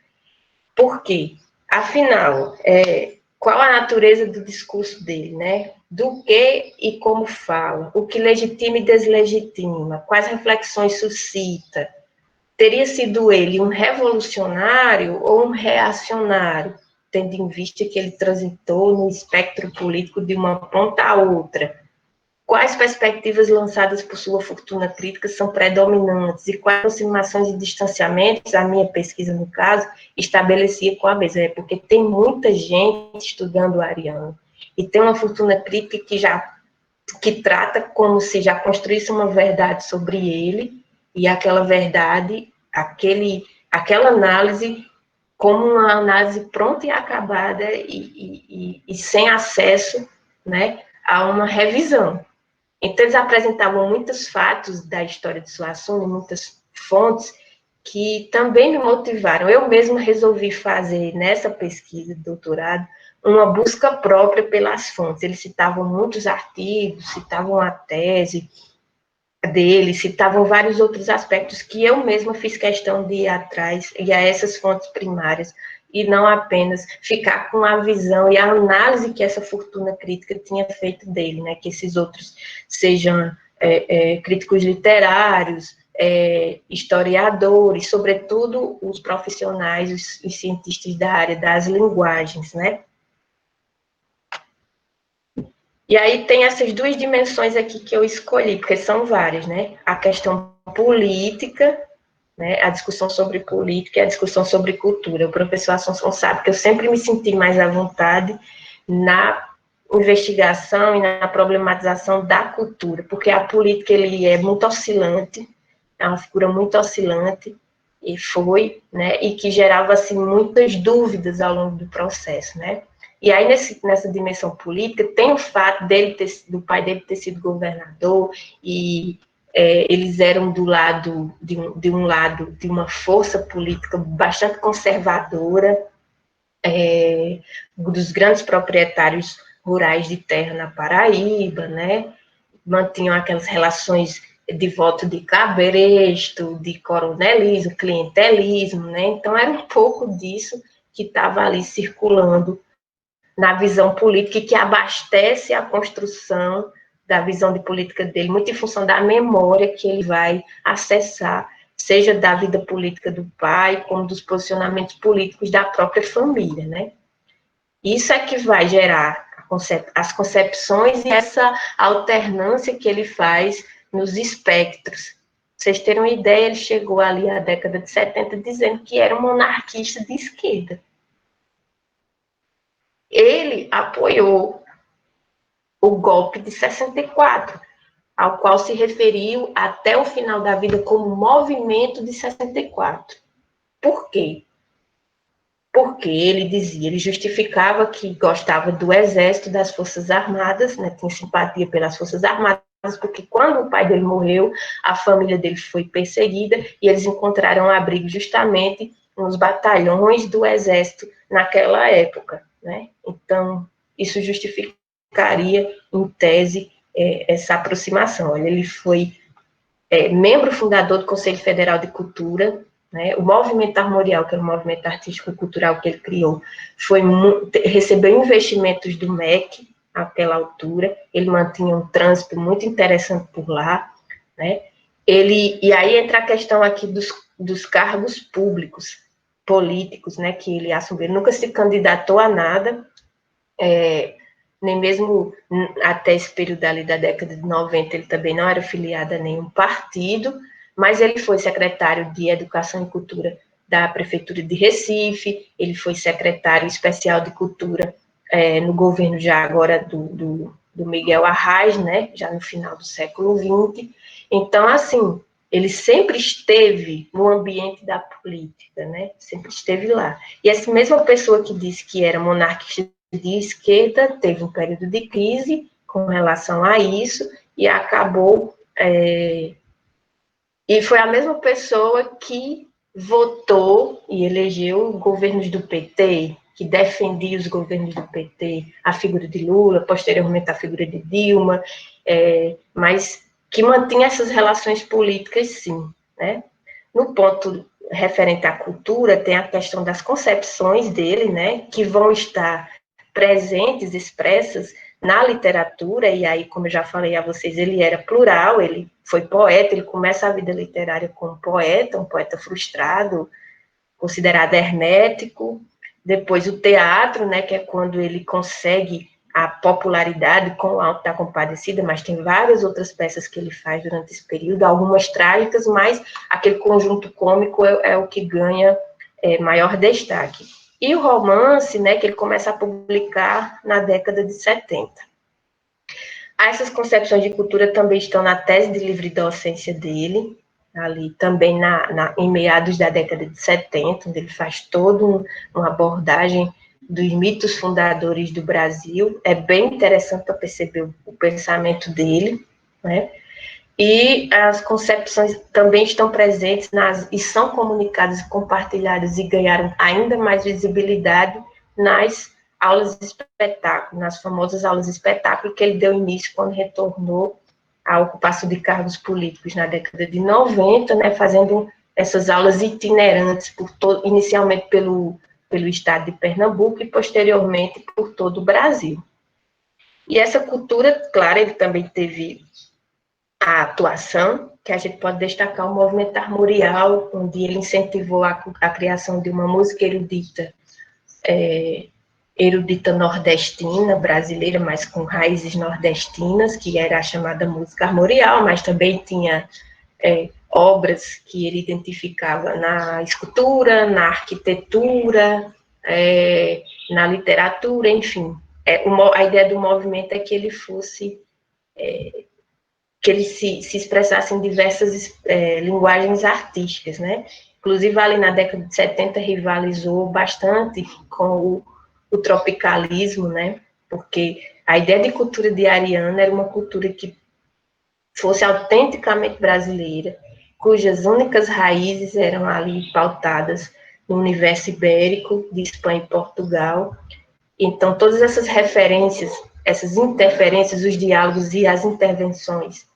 Por quê? Afinal, qual a natureza do discurso dele, né? Do que e como fala, o que legitima e deslegitima, quais reflexões suscita. Teria sido ele um revolucionário ou um reacionário, tendo em vista que ele transitou no espectro político de uma ponta a outra? Quais perspectivas lançadas por sua fortuna crítica são predominantes e quais aproximações e distanciamentos, a minha pesquisa, no caso, estabelecia com a mesa? Porque tem muita gente estudando Ariano e tem uma fortuna crítica que trata como se já construísse uma verdade sobre ele e aquela verdade, aquela análise como uma análise pronta e acabada e sem acesso, né, a uma revisão. Então, eles apresentavam muitos fatos da história de Suassuna, muitas fontes, que também me motivaram. Eu mesma resolvi fazer, nessa pesquisa de doutorado, uma busca própria pelas fontes. Eles citavam muitos artigos, citavam a tese dele, citavam vários outros aspectos que eu mesma fiz questão de ir atrás, e a essas fontes primárias, e não apenas ficar com a visão e a análise que essa fortuna crítica tinha feito dele, né? Que esses outros sejam críticos literários, historiadores, sobretudo os profissionais, os cientistas da área das linguagens, né? E aí tem essas duas dimensões aqui que eu escolhi, porque são várias, né? A questão política, né? A discussão sobre política e a discussão sobre cultura. O professor Assunção sabe que eu sempre me senti mais à vontade na investigação e na problematização da cultura, porque a política ele é muito oscilante, é uma figura muito oscilante, e foi, né? E que gerava, assim, muitas dúvidas ao longo do processo, né? E aí, nessa dimensão política, tem o fato do pai dele ter sido governador, e eles eram do lado de uma força política bastante conservadora, dos grandes proprietários rurais de terra na Paraíba, né? Mantinham aquelas relações de voto de cabresto, de coronelismo, clientelismo, né? Então, era um pouco disso que estava ali circulando na visão política e que abastece a construção da visão de política dele, muito em função da memória que ele vai acessar, seja da vida política do pai, como dos posicionamentos políticos da própria família, né? Isso é que vai gerar as concepções e essa alternância que ele faz nos espectros. Pra vocês terem uma ideia, ele chegou ali à década de 70 dizendo que era um monarquista de esquerda. Ele apoiou o golpe de 64, ao qual se referiu até o final da vida como movimento de 64. Por quê? Porque ele dizia, ele justificava que gostava do exército, das forças armadas, né, tinha simpatia pelas forças armadas, porque quando o pai dele morreu, a família dele foi perseguida e eles encontraram abrigo justamente nos batalhões do exército naquela época, né? Então, isso justificaria, em tese, essa aproximação. Olha, ele foi membro fundador do Conselho Federal de Cultura, né? O movimento armorial, que era o movimento artístico e cultural que ele criou, recebeu investimentos do MEC naquela altura, ele mantinha um trânsito muito interessante por lá, né? E aí entra a questão aqui dos cargos públicos, políticos, né, que ele assumiu. Ele nunca se candidatou a nada, nem mesmo até esse período ali da década de 90, ele também não era filiado a nenhum partido, mas ele foi secretário de Educação e Cultura da Prefeitura de Recife, ele foi secretário especial de Cultura no governo já agora do Miguel Arraes, né, já no final do século XX. Então, assim, ele sempre esteve no ambiente da política, né, sempre esteve lá. E essa mesma pessoa que disse que era monarquista de esquerda teve um período de crise com relação a isso e acabou... E foi a mesma pessoa que votou e elegeu governos do PT, que defendia os governos do PT, a figura de Lula, posteriormente a figura de Dilma, mas que mantinha essas relações políticas, sim, né? No ponto referente à cultura, tem a questão das concepções dele, né, que vão estar presentes, expressas na literatura, e aí, como eu já falei a vocês, ele era plural, ele foi poeta, ele começa a vida literária como poeta, um poeta frustrado, considerado hermético, depois o teatro, né, que é quando ele consegue a popularidade com o Alto da Compadecida, mas tem várias outras peças que ele faz durante esse período, algumas trágicas, mas aquele conjunto cômico é o que ganha maior destaque. E o romance, né, que ele começa a publicar na década de 70. Essas concepções de cultura também estão na tese de livre docência dele, ali também em meados da década de 70, onde ele faz toda uma abordagem dos mitos fundadores do Brasil. É bem interessante para perceber o pensamento dele, né? E as concepções também estão presentes e são comunicadas e compartilhadas e ganharam ainda mais visibilidade nas aulas de espetáculo, nas famosas aulas de espetáculo que ele deu início quando retornou à ocupação de cargos políticos na década de 90, né, fazendo essas aulas itinerantes, inicialmente pelo estado de Pernambuco e posteriormente por todo o Brasil. E essa cultura, claro, ele também teve a atuação, que a gente pode destacar o movimento armorial, onde ele incentivou a criação de uma música erudita nordestina, brasileira, mas com raízes nordestinas, que era a chamada música armorial, mas também tinha obras que ele identificava na escultura, na arquitetura, na literatura, enfim. A ideia do movimento é que ele fosse... que ele se expressasse em diversas linguagens artísticas, né? Inclusive, ali na década de 70, rivalizou bastante com o tropicalismo, né? Porque a ideia de cultura de Ariana era uma cultura que fosse autenticamente brasileira, cujas únicas raízes eram ali pautadas no universo ibérico, de Espanha e Portugal. Então, todas essas referências, essas interferências, os diálogos e as intervenções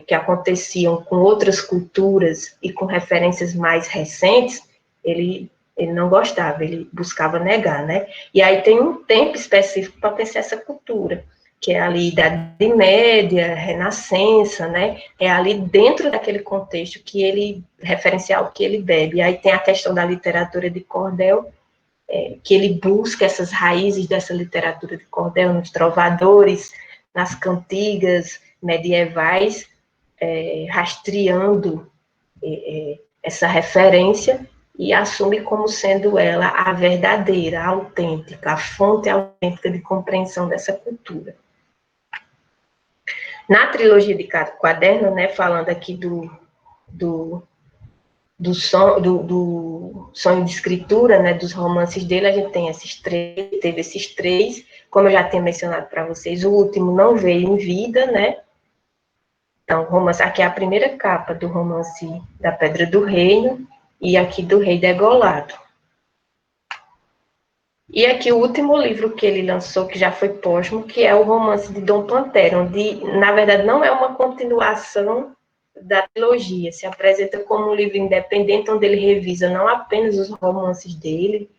que aconteciam com outras culturas e com referências mais recentes, ele não gostava, ele buscava negar, né? E aí tem um tempo específico para pensar essa cultura, que é ali Idade Média, Renascença, né? É ali dentro daquele contexto que ele, referencial que ele bebe. E aí tem a questão da literatura de cordel, que ele busca essas raízes dessa literatura de cordel nos trovadores, nas cantigas medievais, rastreando essa referência e assume como sendo ela a verdadeira, a autêntica, a fonte autêntica de compreensão dessa cultura. Na trilogia de Quaderno, né, falando aqui do sonho de escritura, né, dos romances dele, a gente tem teve esses três, como eu já tinha mencionado para vocês, o último não veio em vida, né? Então, o romance, aqui é a primeira capa do romance da Pedra do Reino, e aqui do Rei Degolado. E aqui o último livro que ele lançou, que já foi póstumo, que é o romance de Dom Pantera, onde, na verdade, não é uma continuação da trilogia, se apresenta como um livro independente, onde ele revisa não apenas os romances dele,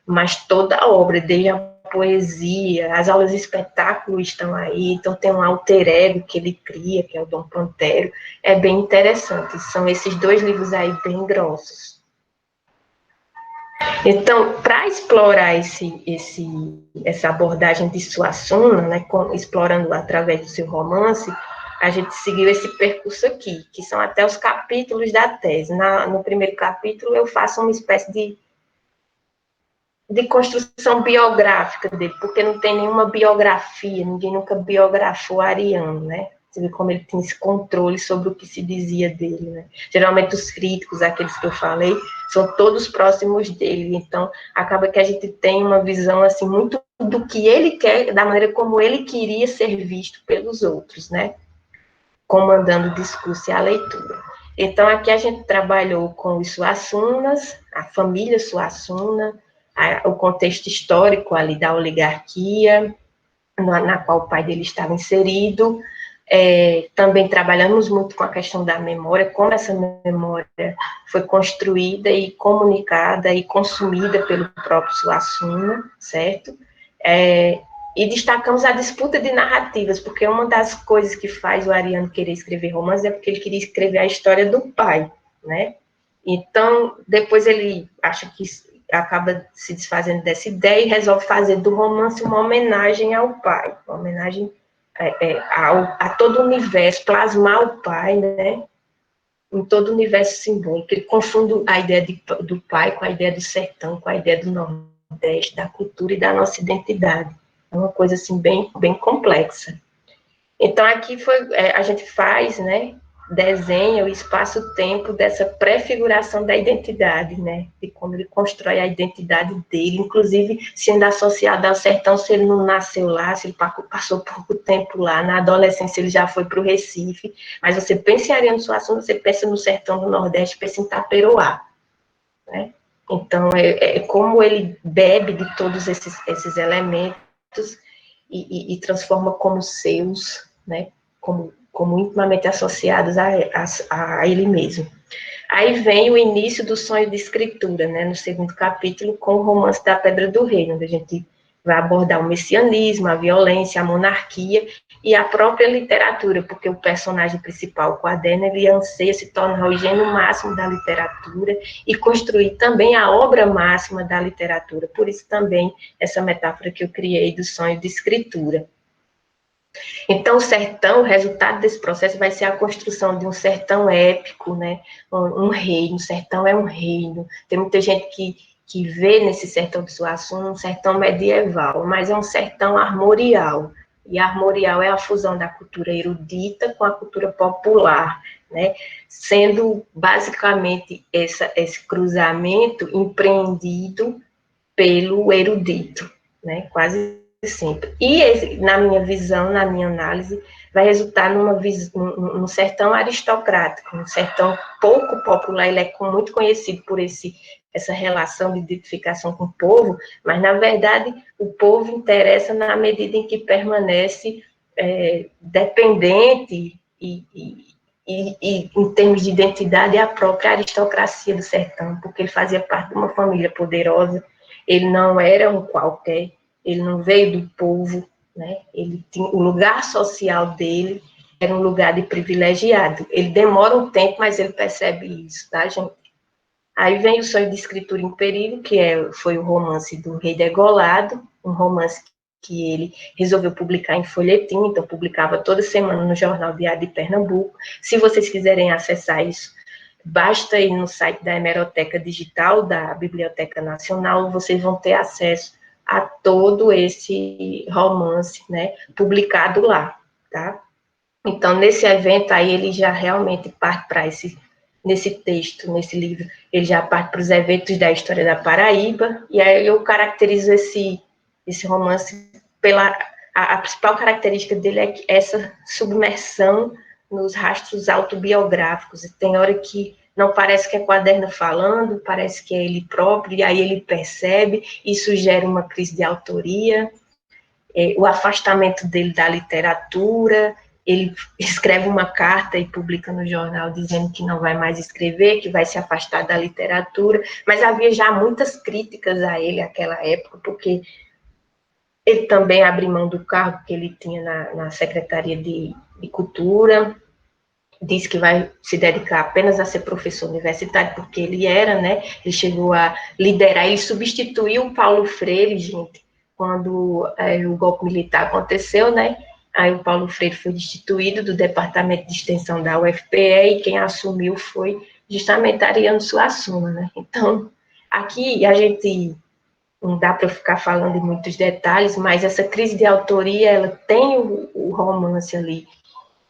mas toda a obra, desde a poesia, as aulas de espetáculo estão aí, então tem um alter ego que ele cria, que é o Dom Pantero, é bem interessante, são esses dois livros aí bem grossos. Então, para explorar essa abordagem de Suassuna, né, explorando através do seu romance, a gente seguiu esse percurso aqui, que são até os capítulos da tese. No primeiro capítulo, eu faço uma espécie de construção biográfica dele, porque não tem nenhuma biografia, ninguém nunca biografou Ariano, né? Você vê como ele tem esse controle sobre o que se dizia dele, né? Geralmente os críticos, aqueles que eu falei, são todos próximos dele, então acaba que a gente tem uma visão, assim, muito do que ele quer, da maneira como ele queria ser visto pelos outros, né? Comandando o discurso e a leitura. Então, aqui a gente trabalhou com os Suassunas, a família Suassuna, o contexto histórico ali da oligarquia, na qual o pai dele estava inserido. Também trabalhamos muito com a questão da memória, como essa memória foi construída e comunicada e consumida pelo próprio Suassuna, certo? E destacamos a disputa de narrativas, porque uma das coisas que faz o Ariano querer escrever romance é porque ele queria escrever a história do pai, né? Então, depois ele acha que acaba se desfazendo dessa ideia e resolve fazer do romance uma homenagem ao pai, uma homenagem a todo o universo, plasmar o pai, né, em todo o universo simbólico. Ele confunde a ideia do pai com a ideia do sertão, com a ideia do Nordeste, da cultura e da nossa identidade. É uma coisa, assim, bem, bem complexa. Então, aqui a gente faz, né, desenha o espaço-tempo dessa prefiguração da identidade, né, de como ele constrói a identidade dele, inclusive sendo associado ao sertão, se ele não nasceu lá, se ele passou pouco tempo lá, na adolescência ele já foi para o Recife, mas você pensa em Ariano Suassuna, você pensa no sertão do Nordeste, pensa em Taperoá, né? Então, como ele bebe de todos esses elementos e transforma como seus, né, como intimamente associados a ele mesmo. Aí vem o início do sonho de escritura, né, no segundo capítulo, com o romance da Pedra do Reino, onde a gente vai abordar o messianismo, a violência, a monarquia e a própria literatura, porque o personagem principal, o Quaderno, ele anseia se tornar o gênio máximo da literatura e construir também a obra máxima da literatura. Por isso também essa metáfora que eu criei do sonho de escritura. Então, o sertão, o resultado desse processo vai ser a construção de um sertão épico, né? Um reino, o sertão é um reino. Tem muita gente que vê nesse sertão de Suassuna um sertão medieval, mas é um sertão armorial. E armorial é a fusão da cultura erudita com a cultura popular, né? Sendo basicamente esse cruzamento empreendido pelo erudito, né? Quase sempre. E, na minha visão, na minha análise, vai resultar num sertão aristocrático, um sertão pouco popular. Ele é muito conhecido por essa relação de identificação com o povo, mas, na verdade, o povo interessa na medida em que permanece dependente e em termos de identidade, é a própria aristocracia do sertão, porque ele fazia parte de uma família poderosa, ele não era um qualquer, ele não veio do povo, né? Ele tinha, o lugar social dele era um lugar de privilegiado. Ele demora um tempo, mas ele percebe isso, tá, gente? Aí vem o Sonho de Escritura em Perigo, que foi o romance do Rei Degolado, um romance que ele resolveu publicar em folhetim, então publicava toda semana no Jornal Diário de Pernambuco. Se vocês quiserem acessar isso, basta ir no site da Hemeroteca Digital, da Biblioteca Nacional, vocês vão ter acesso a todo esse romance, né, publicado lá, tá? Então, nesse evento aí, ele já realmente parte para nesse texto, nesse livro, ele já parte para os eventos da história da Paraíba, e aí eu caracterizo esse romance pela... A principal característica dele é essa submersão nos rastros autobiográficos. E tem hora que não parece que é Quaderno falando, parece que é ele próprio, e aí ele percebe, isso gera uma crise de autoria, o afastamento dele da literatura, ele escreve uma carta e publica no jornal dizendo que não vai mais escrever, que vai se afastar da literatura, mas havia já muitas críticas a ele naquela época, porque ele também abriu mão do cargo que ele tinha na Secretaria de Cultura, disse que vai se dedicar apenas a ser professor universitário, porque ele era, né, ele chegou a liderar, ele substituiu o Paulo Freire, gente, quando o golpe militar aconteceu, né, aí o Paulo Freire foi destituído do Departamento de Extensão da UFPE, e quem assumiu foi justamente Ariano Suassuna, né, então, aqui a gente não dá para ficar falando em muitos detalhes, mas essa crise de autoria, ela tem o romance ali,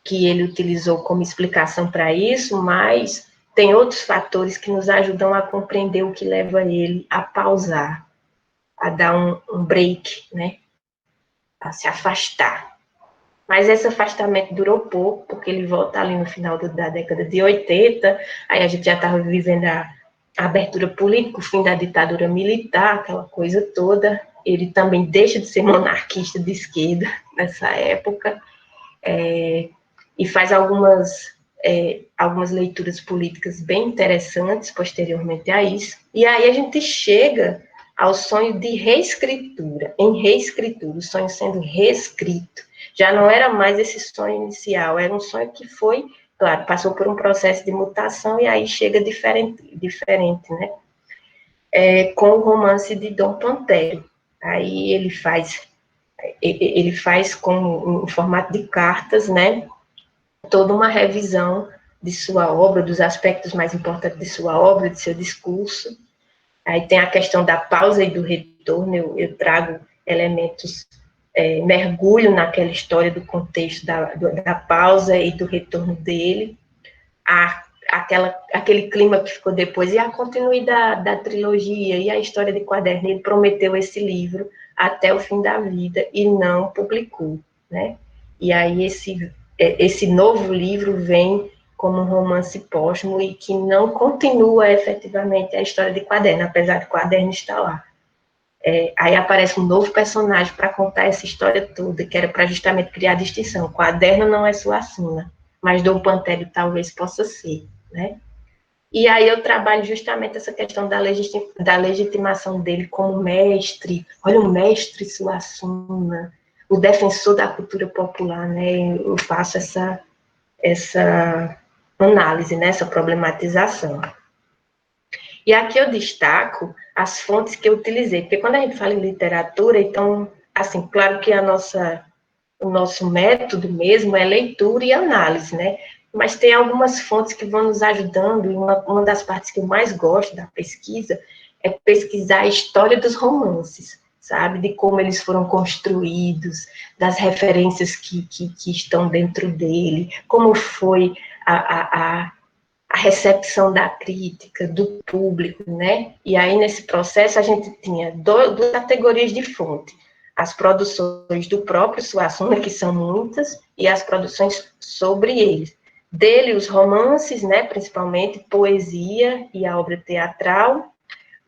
que ele utilizou como explicação para isso, mas tem outros fatores que nos ajudam a compreender o que leva ele a pausar, a dar um break, né? A se afastar. Mas esse afastamento durou pouco, porque ele volta ali no final da década de 80, aí a gente já estava vivendo a abertura política, o fim da ditadura militar, aquela coisa toda. Ele também deixa de ser monarquista de esquerda nessa época, e faz algumas leituras políticas bem interessantes posteriormente a isso. E aí a gente chega ao sonho de reescritura, o sonho sendo reescrito. Já não era mais esse sonho inicial, era um sonho que foi, claro, passou por um processo de mutação e aí chega diferente, né? Com o romance de Dom Pantério. Aí ele faz em formato de cartas, né, toda uma revisão de sua obra, dos aspectos mais importantes de sua obra, de seu discurso. Aí tem a questão da pausa e do retorno, eu trago elementos, mergulho naquela história do contexto da pausa e do retorno dele, aquele clima que ficou depois, e a continuidade da trilogia, e a história de Quaderno. Ele prometeu esse livro até o fim da vida e não publicou, né? E aí esse novo livro vem como um romance póstumo e que não continua efetivamente a história de Quaderno, apesar de Quaderno estar lá. Aí aparece um novo personagem para contar essa história toda, que era para justamente criar a distinção. Quaderno não é Suassuna, mas Dom Pantério talvez possa ser, né? E aí eu trabalho justamente essa questão da legitimação dele como mestre. Olha, o mestre Suassuna, o defensor da cultura popular, né? Eu faço essa análise, né? Essa problematização. E aqui eu destaco as fontes que eu utilizei, porque quando a gente fala em literatura, então, assim, claro que o nosso método mesmo é leitura e análise, né? Mas tem algumas fontes que vão nos ajudando, e uma das partes que eu mais gosto da pesquisa é pesquisar a história dos romances, sabe? De como eles foram construídos, das referências que estão dentro dele, como foi a recepção da crítica, do público, né? E aí, nesse processo, a gente tinha duas categorias de fonte: as produções do próprio Suassuna, que são muitas, e as produções sobre ele. Dele, os romances, né, principalmente, poesia e a obra teatral,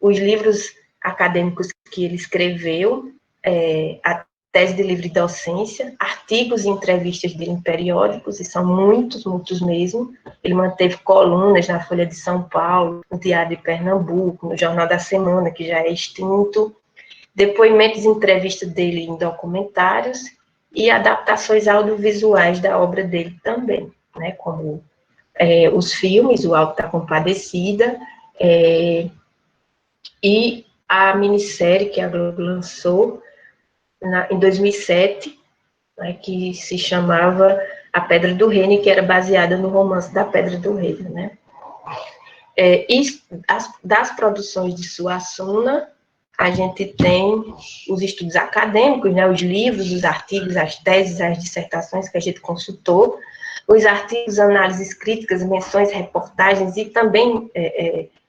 os livros acadêmicos que ele escreveu, tese de livre docência, artigos e entrevistas dele em periódicos, e são muitos, muitos mesmo. Ele manteve colunas na Folha de São Paulo, no Diário de Pernambuco, no Jornal da Semana, que já é extinto, depoimentos e entrevistas dele em documentários e adaptações audiovisuais da obra dele também, né, como os filmes, O Alto da Compadecida, e a minissérie que a Globo lançou em 2007, né, que se chamava A Pedra do Reino, que era baseada no romance da Pedra do Reino, né? E das produções de Suassuna, a gente tem os estudos acadêmicos, né, os livros, os artigos, as teses, as dissertações que a gente consultou, os artigos, análises críticas, menções, reportagens e também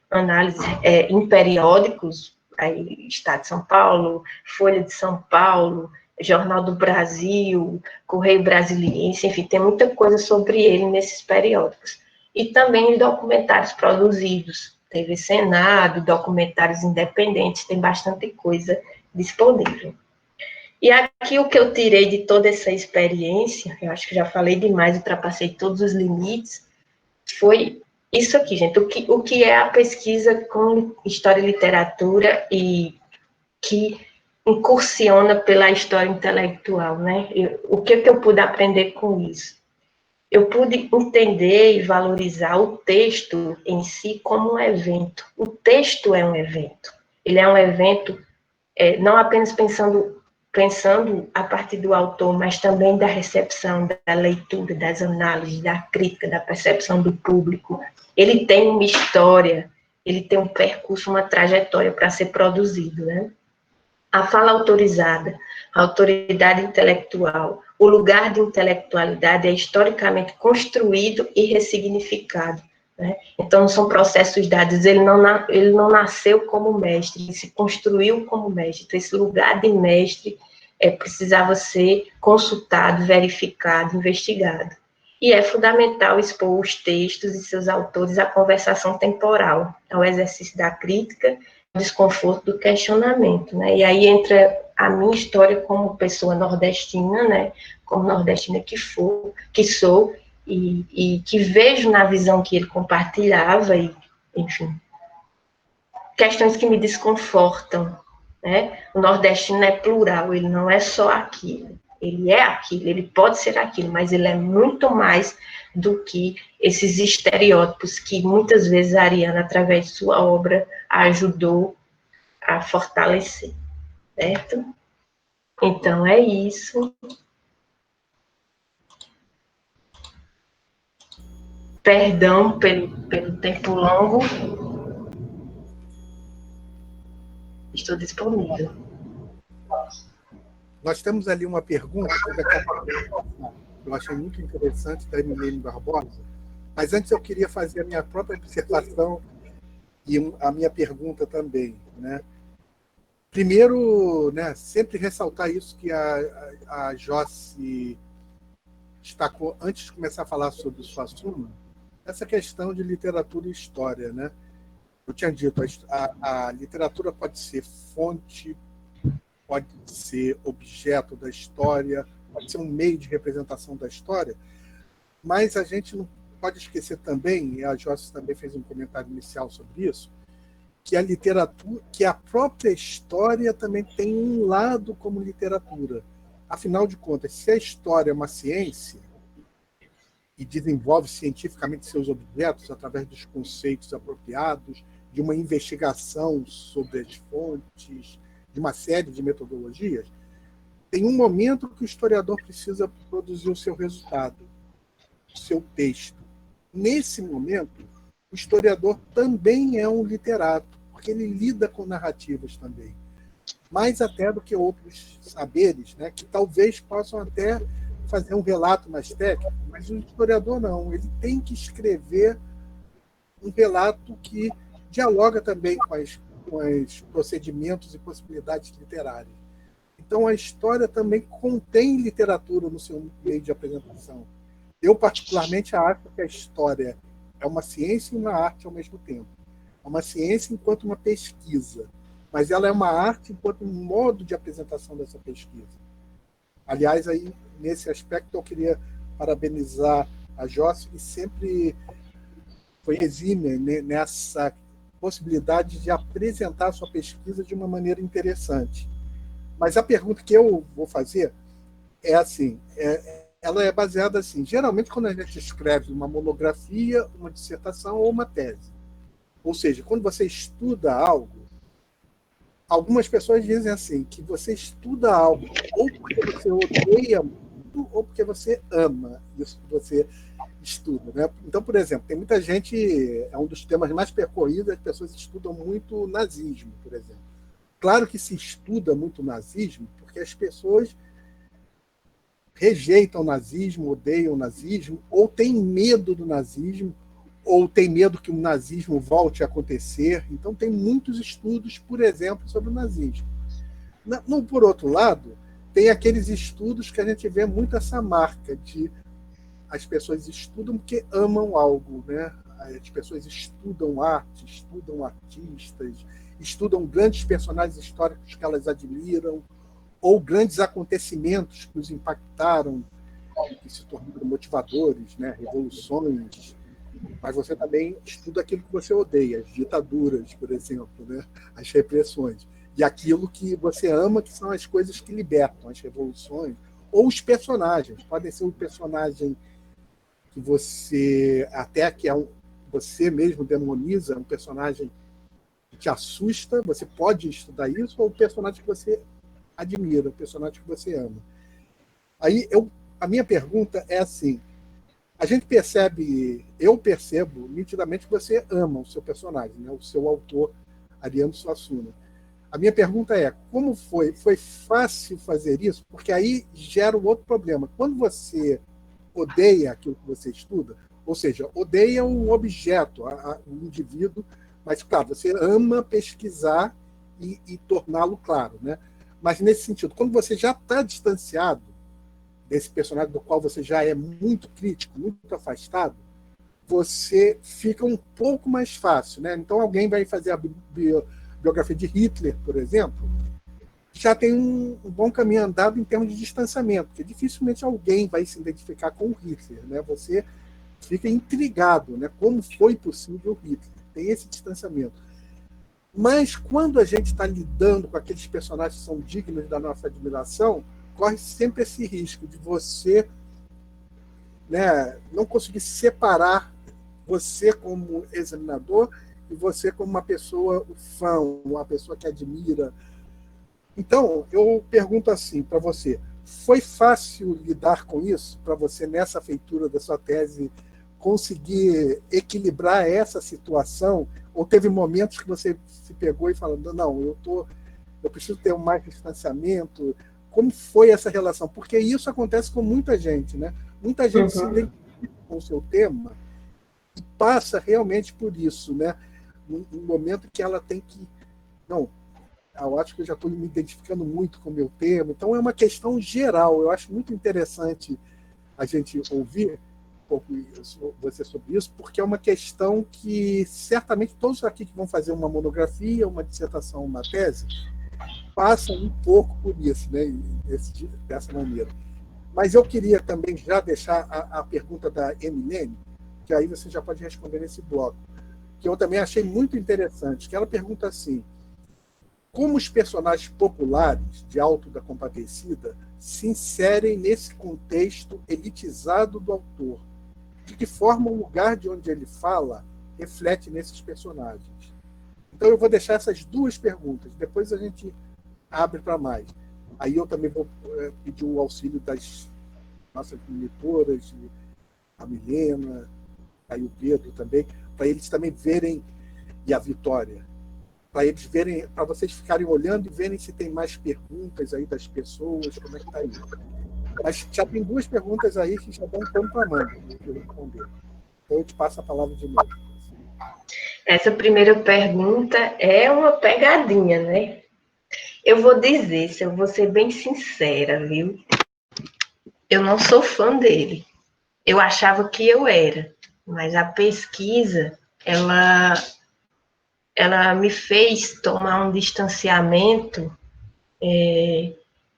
análises em periódicos, aí, Estado de São Paulo, Folha de São Paulo, Jornal do Brasil, Correio Brasiliense, enfim, tem muita coisa sobre ele nesses periódicos. E também os documentários produzidos, TV Senado, documentários independentes, tem bastante coisa disponível. E aqui o que eu tirei de toda essa experiência, eu acho que já falei demais, ultrapassei todos os limites, foi isso aqui, gente, o que é a pesquisa com história e literatura e que incursiona pela história intelectual, né? O que eu pude aprender com isso? Eu pude entender e valorizar o texto em si como um evento. O texto é um evento. Ele é um evento não apenas pensando a partir do autor, mas também da recepção, da leitura, das análises, da crítica, da percepção do público. Ele tem uma história, ele tem um percurso, uma trajetória para ser produzido, né? A fala autorizada, a autoridade intelectual, o lugar de intelectualidade é historicamente construído e ressignificado, né? Então, são processos dados, ele não nasceu como mestre, ele se construiu como mestre. Então, esse lugar de mestre precisava ser consultado, verificado, investigado. E é fundamental expor os textos e seus autores à conversação temporal, ao exercício da crítica, ao desconforto do questionamento, né? E aí entra a minha história como pessoa nordestina, né? Como nordestina que sou, e que vejo na visão que ele compartilhava, e, enfim, questões que me desconfortam, né? O nordestino é plural, ele não é só aquilo, ele é aquilo, ele pode ser aquilo, mas ele é muito mais do que esses estereótipos que muitas vezes a Ariana, através de sua obra, ajudou a fortalecer, certo? Então, é isso. Perdão pelo tempo longo. Estou disponível. Nós temos ali uma pergunta que eu achei muito interessante, da Emilene Barbosa, mas antes eu queria fazer a minha própria observação e a minha pergunta também, né? Primeiro, né, sempre ressaltar isso que a Josi destacou antes de começar a falar sobre Suassuna, essa questão de literatura e história, né? Eu tinha dito, a literatura pode ser fonte, pode ser objeto da história, pode ser um meio de representação da história, mas a gente não pode esquecer também, e a Joyce também fez um comentário inicial sobre isso, que a literatura, que a própria história também tem um lado como literatura. Afinal de contas, se a história é uma ciência e desenvolve cientificamente seus objetos através dos conceitos apropriados, de uma investigação sobre as fontes, de uma série de metodologias, tem um momento que o historiador precisa produzir o seu resultado, o seu texto. Nesse momento, o historiador também é um literato, porque ele lida com narrativas também. Mais até do que outros saberes, né, que talvez possam até fazer um relato mais técnico, mas o historiador não. Ele tem que escrever um relato que dialoga também com os procedimentos e possibilidades literárias. Então, a história também contém literatura no seu meio de apresentação. Eu, particularmente, acho que a história é uma ciência e uma arte ao mesmo tempo. É uma ciência enquanto uma pesquisa, mas ela é uma arte enquanto um modo de apresentação dessa pesquisa. Aliás, aí, nesse aspecto, eu queria parabenizar a Josse, que sempre foi exímia nessa possibilidade de apresentar a sua pesquisa de uma maneira interessante. Mas a pergunta que eu vou fazer é assim, ela é baseada assim, geralmente quando a gente escreve uma monografia, uma dissertação ou uma tese, ou seja, quando você estuda algo, algumas pessoas dizem assim, que você estuda algo ou porque você odeia muito ou porque você ama isso que você estuda, né? Então, por exemplo, tem muita gente, é um dos temas mais percorridos, as pessoas estudam muito nazismo, por exemplo. Claro que se estuda muito nazismo porque as pessoas rejeitam o nazismo, odeiam o nazismo, ou têm medo do nazismo, ou têm medo que o nazismo volte a acontecer. Então, tem muitos estudos, por exemplo, sobre o nazismo. Por outro lado, tem aqueles estudos que a gente vê muito essa marca de as pessoas estudam porque amam algo, né? As pessoas estudam arte, estudam artistas, estudam grandes personagens históricos que elas admiram, ou grandes acontecimentos que os impactaram, que se tornaram motivadores, né? Revoluções. Mas você também estuda aquilo que você odeia, as ditaduras, por exemplo, né? As repressões. E aquilo que você ama, que são as coisas que libertam, as revoluções, ou os personagens. Podem ser um personagem que você até que você mesmo demoniza, um personagem que te assusta, você pode estudar isso, ou um personagem que você admira, um personagem que você ama. Aí a minha pergunta é assim, a gente percebe, eu percebo nitidamente que você ama o seu personagem, né? O seu autor, Ariano Suassuna. A minha pergunta é, como foi? Foi fácil fazer isso? Porque aí gera um outro problema. Quando você odeia aquilo que você estuda, ou seja, odeia um objeto, um indivíduo, mas, claro, você ama pesquisar e torná-lo claro, né? Mas, nesse sentido, quando você já está distanciado desse personagem do qual você já é muito crítico, muito afastado, você fica um pouco mais fácil, né? Então, alguém vai fazer a biografia de Hitler, por exemplo, já tem um bom caminho andado em termos de distanciamento, porque dificilmente alguém vai se identificar com o Hitler, né? Você fica intrigado, né? Como foi possível o Hitler? Tem esse distanciamento. Mas quando a gente está lidando com aqueles personagens que são dignos da nossa admiração, corre sempre esse risco de você, né, não conseguir separar você como examinador e você como uma pessoa fã, uma pessoa que admira. Então, eu pergunto assim para você, foi fácil lidar com isso para você, nessa feitura da sua tese, conseguir equilibrar essa situação? Ou teve momentos que você se pegou e falando, não, eu preciso ter mais distanciamento? Como foi essa relação? Porque isso acontece com muita gente, né? Muita gente se identifica com o seu tema e passa realmente por isso, né? Um momento que ela tem que... Não, eu acho que eu já estou me identificando muito com o meu tema. Então, é uma questão geral. Eu acho muito interessante a gente ouvir um pouco você sobre isso, porque é uma questão que certamente todos aqui que vão fazer uma monografia, uma dissertação, uma tese, passam um pouco por isso, né? Dessa maneira. Mas eu queria também já deixar a pergunta da Emilene, que aí você já pode responder nesse bloco, que eu também achei muito interessante, que ela pergunta assim, como os personagens populares de Auto da Compadecida se inserem nesse contexto elitizado do autor? De que forma o lugar de onde ele fala reflete nesses personagens? Então eu vou deixar essas duas perguntas, depois a gente abre para mais. Aí eu também vou pedir o auxílio das nossas monitoras, a Milena, aí o Pedro também, para eles também verem, e a Vitória, para eles verem, para vocês ficarem olhando e verem se tem mais perguntas aí das pessoas, como é que está isso. Mas já tem duas perguntas aí que já dão pano para manga para responder. Então eu te passo a palavra de novo. Essa primeira pergunta é uma pegadinha, né? Eu vou dizer, se eu vou ser bem sincera, viu? Eu não sou fã dele. Eu achava que eu era, mas a pesquisa, ela me fez tomar um distanciamento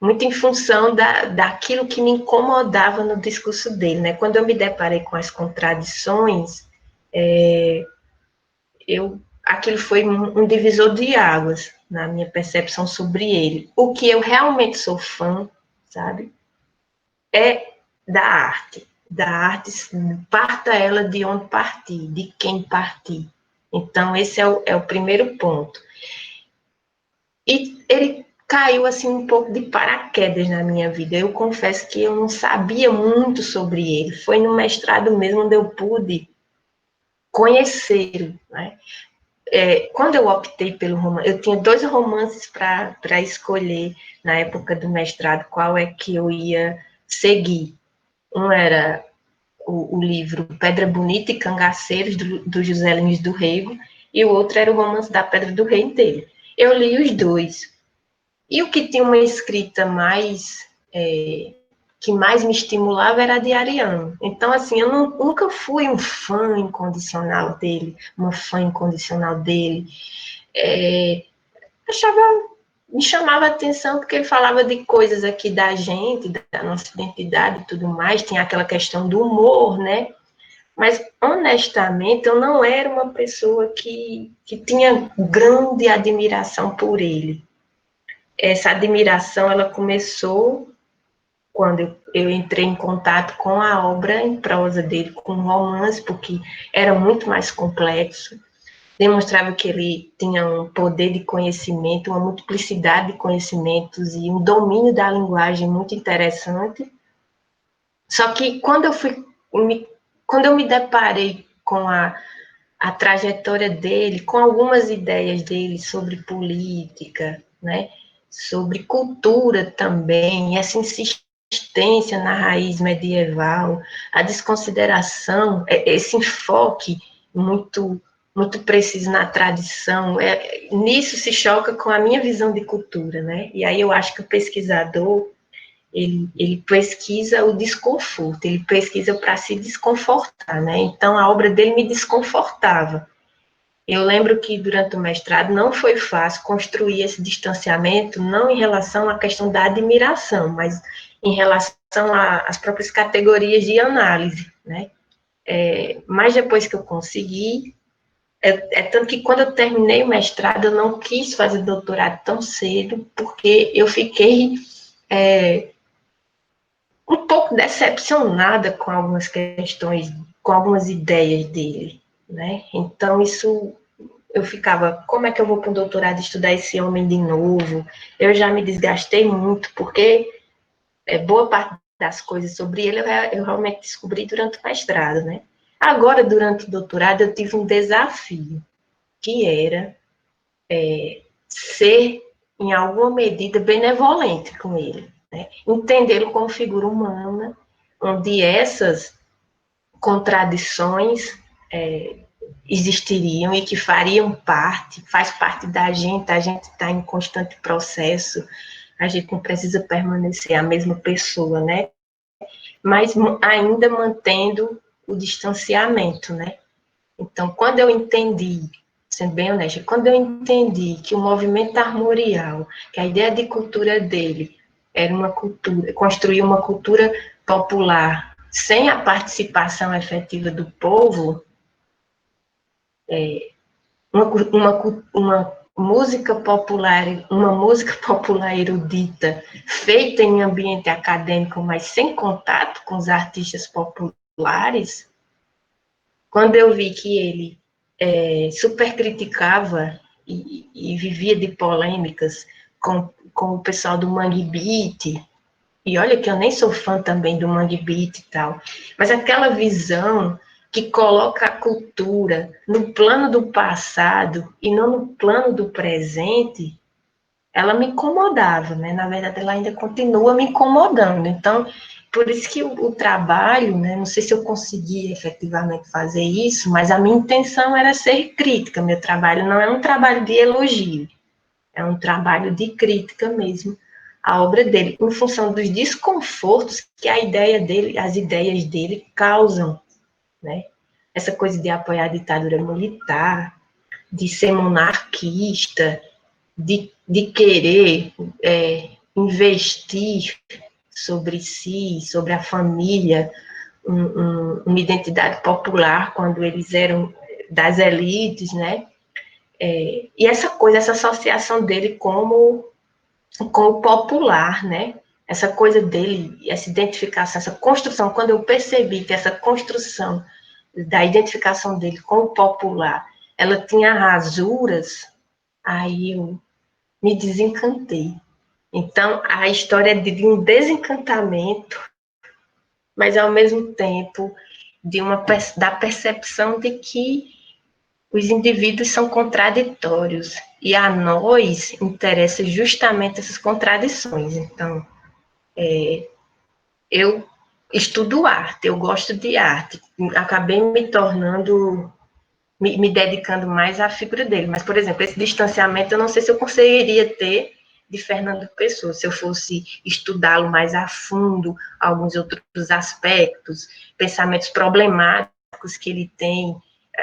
muito em função daquilo que me incomodava no discurso dele, né? Quando eu me deparei com as contradições, aquilo foi um divisor de águas na minha percepção sobre ele. O que eu realmente sou fã, sabe, é da arte, parta ela de onde partir, de quem partir. Então, esse é o primeiro ponto. E ele caiu, assim, um pouco de paraquedas na minha vida. Eu confesso que eu não sabia muito sobre ele. Foi no mestrado mesmo onde eu pude conhecê-lo, né? Quando eu optei pelo romance, eu tinha 2 romances para escolher na época do mestrado qual é que eu ia seguir. Um era o livro Pedra Bonita e Cangaceiros, do José Lins do Rego, e o outro era o Romance da Pedra do Rei dele. Eu li os 2. E o que tinha uma escrita mais que mais me estimulava era a de Ariano. Então, assim, eu nunca fui um fã incondicional dele, uma fã incondicional dele. Me chamava a atenção porque ele falava de coisas aqui da gente, da nossa identidade e tudo mais, tinha aquela questão do humor, né? Mas, honestamente, eu não era uma pessoa que tinha grande admiração por ele. Essa admiração, ela começou quando eu entrei em contato com a obra em prosa dele, com o romance, porque era muito mais complexo, demonstrava que ele tinha um poder de conhecimento, uma multiplicidade de conhecimentos e um domínio da linguagem muito interessante. Só que quando eu me deparei com a trajetória dele, com algumas ideias dele sobre política, né, sobre cultura também, essa insistência na raiz medieval, a desconsideração, esse enfoque muito preciso na tradição, nisso se choca com a minha visão de cultura, né? E aí eu acho que o pesquisador, ele pesquisa o desconforto, ele pesquisa para se desconfortar, né? Então, a obra dele me desconfortava. Eu lembro que, durante o mestrado, não foi fácil construir esse distanciamento, não em relação à questão da admiração, mas em relação às próprias categorias de análise, né? Mas depois que eu consegui, tanto que quando eu terminei o mestrado, eu não quis fazer doutorado tão cedo, porque eu fiquei um pouco decepcionada com algumas questões, com algumas ideias dele, né? Então, isso, eu ficava, como é que eu vou para o doutorado estudar esse homem de novo? Eu já me desgastei muito, porque boa parte das coisas sobre ele eu realmente descobri durante o mestrado, né? Agora, durante o doutorado, eu tive um desafio, que era ser, em alguma medida, benevolente com ele, né? Entendê-lo como figura humana, onde essas contradições existiriam e que faz parte da gente, a gente está em constante processo, a gente não precisa permanecer a mesma pessoa, né? Mas ainda mantendo o distanciamento, né? Então, quando eu entendi, sendo bem honesta, quando eu entendi que o movimento armorial, que a ideia de cultura dele era uma cultura, construir uma cultura popular sem a participação efetiva do povo, uma música popular erudita, feita em ambiente acadêmico, mas sem contato com os artistas populares, quando eu vi que ele super criticava e vivia de polêmicas com o pessoal do Mangue Beat, e olha que eu nem sou fã também do Mangue Beat e tal, mas aquela visão que coloca a cultura no plano do passado e não no plano do presente, ela me incomodava, né? Na verdade, ela ainda continua me incomodando. Então, por isso que o trabalho, né? Não sei se eu consegui efetivamente fazer isso, mas a minha intenção era ser crítica. Meu trabalho não é um trabalho de elogio, é um trabalho de crítica mesmo à obra dele, em função dos desconfortos que a ideia dele, as ideias dele causam, né? Essa coisa de apoiar a ditadura militar, de ser monarquista, de querer investir sobre si, sobre a família, uma identidade popular, quando eles eram das elites, né? E essa coisa, essa associação dele com o popular, né? Essa coisa dele, essa identificação, essa construção, quando eu percebi que essa construção da identificação dele com o popular, ela tinha rasuras, aí eu me desencantei. Então, a história é de um desencantamento, mas, ao mesmo tempo, da percepção de que os indivíduos são contraditórios, e a nós interessa justamente essas contradições. Então, eu estudo arte, eu gosto de arte, acabei me dedicando mais à figura dele, mas, por exemplo, esse distanciamento eu não sei se eu conseguiria ter de Fernando Pessoa, se eu fosse estudá-lo mais a fundo, alguns outros aspectos, pensamentos problemáticos que ele tem.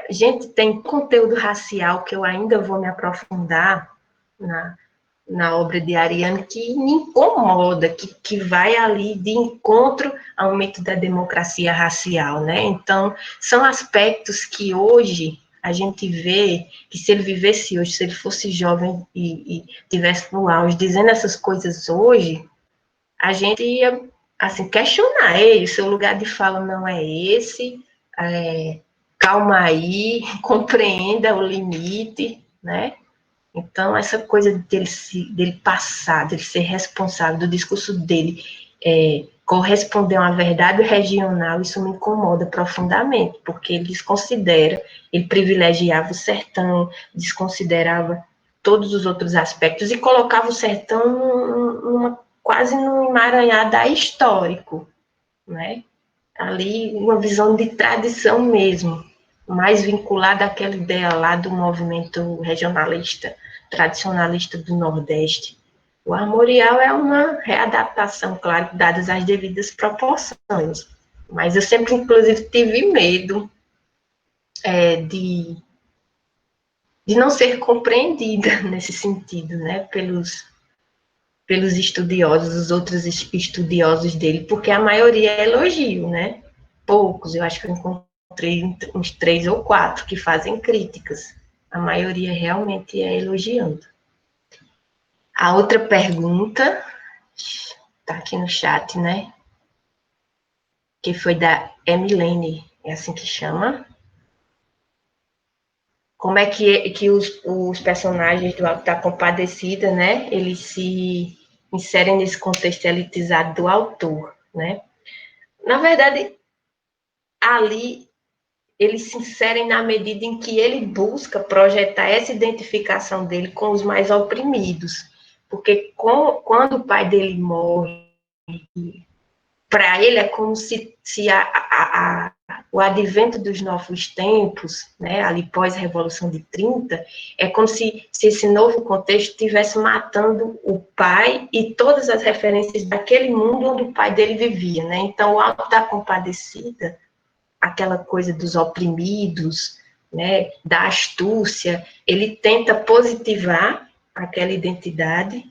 Gente, tem conteúdo racial que eu ainda vou me aprofundar na obra de Ariane, que me incomoda, que vai ali de encontro ao mito da democracia racial, né? Então, são aspectos que hoje a gente vê que, se ele vivesse hoje, se ele fosse jovem e tivesse no auge dizendo essas coisas hoje, a gente ia, assim, questionar: ei, seu lugar de fala não é esse, calma aí, compreenda o limite, né? Então, essa coisa dele passar, dele ser responsável, do discurso dele corresponder a uma verdade regional, isso me incomoda profundamente, porque ele privilegiava o sertão, desconsiderava todos os outros aspectos e colocava o sertão quase num emaranhado histórico, né? Ali, uma visão de tradição mesmo, mais vinculada àquela ideia lá do movimento regionalista, tradicionalista do Nordeste. O Armorial é uma readaptação, claro, dadas as devidas proporções, mas eu sempre, inclusive, tive medo de não ser compreendida nesse sentido, né, pelos estudiosos, os outros estudiosos dele, porque a maioria é elogio, né? Poucos, eu acho que eu encontrei uns 3 ou 4 que fazem críticas. A maioria realmente é elogiando. A outra pergunta está aqui no chat, né? Que foi da Emilene, é assim que chama. Como é que os personagens do Alto da Compadecida, né? Eles se inserem nesse contexto elitizado do autor, né? Na verdade, ali eles se inserem na medida em que ele busca projetar essa identificação dele com os mais oprimidos, porque quando o pai dele morre, para ele é como se o advento dos novos tempos, né, ali pós-Revolução de 30, é como se esse novo contexto estivesse matando o pai e todas as referências daquele mundo onde o pai dele vivia, né? Então, o Alto da Compadecida, aquela coisa dos oprimidos, né, da astúcia, ele tenta positivar aquela identidade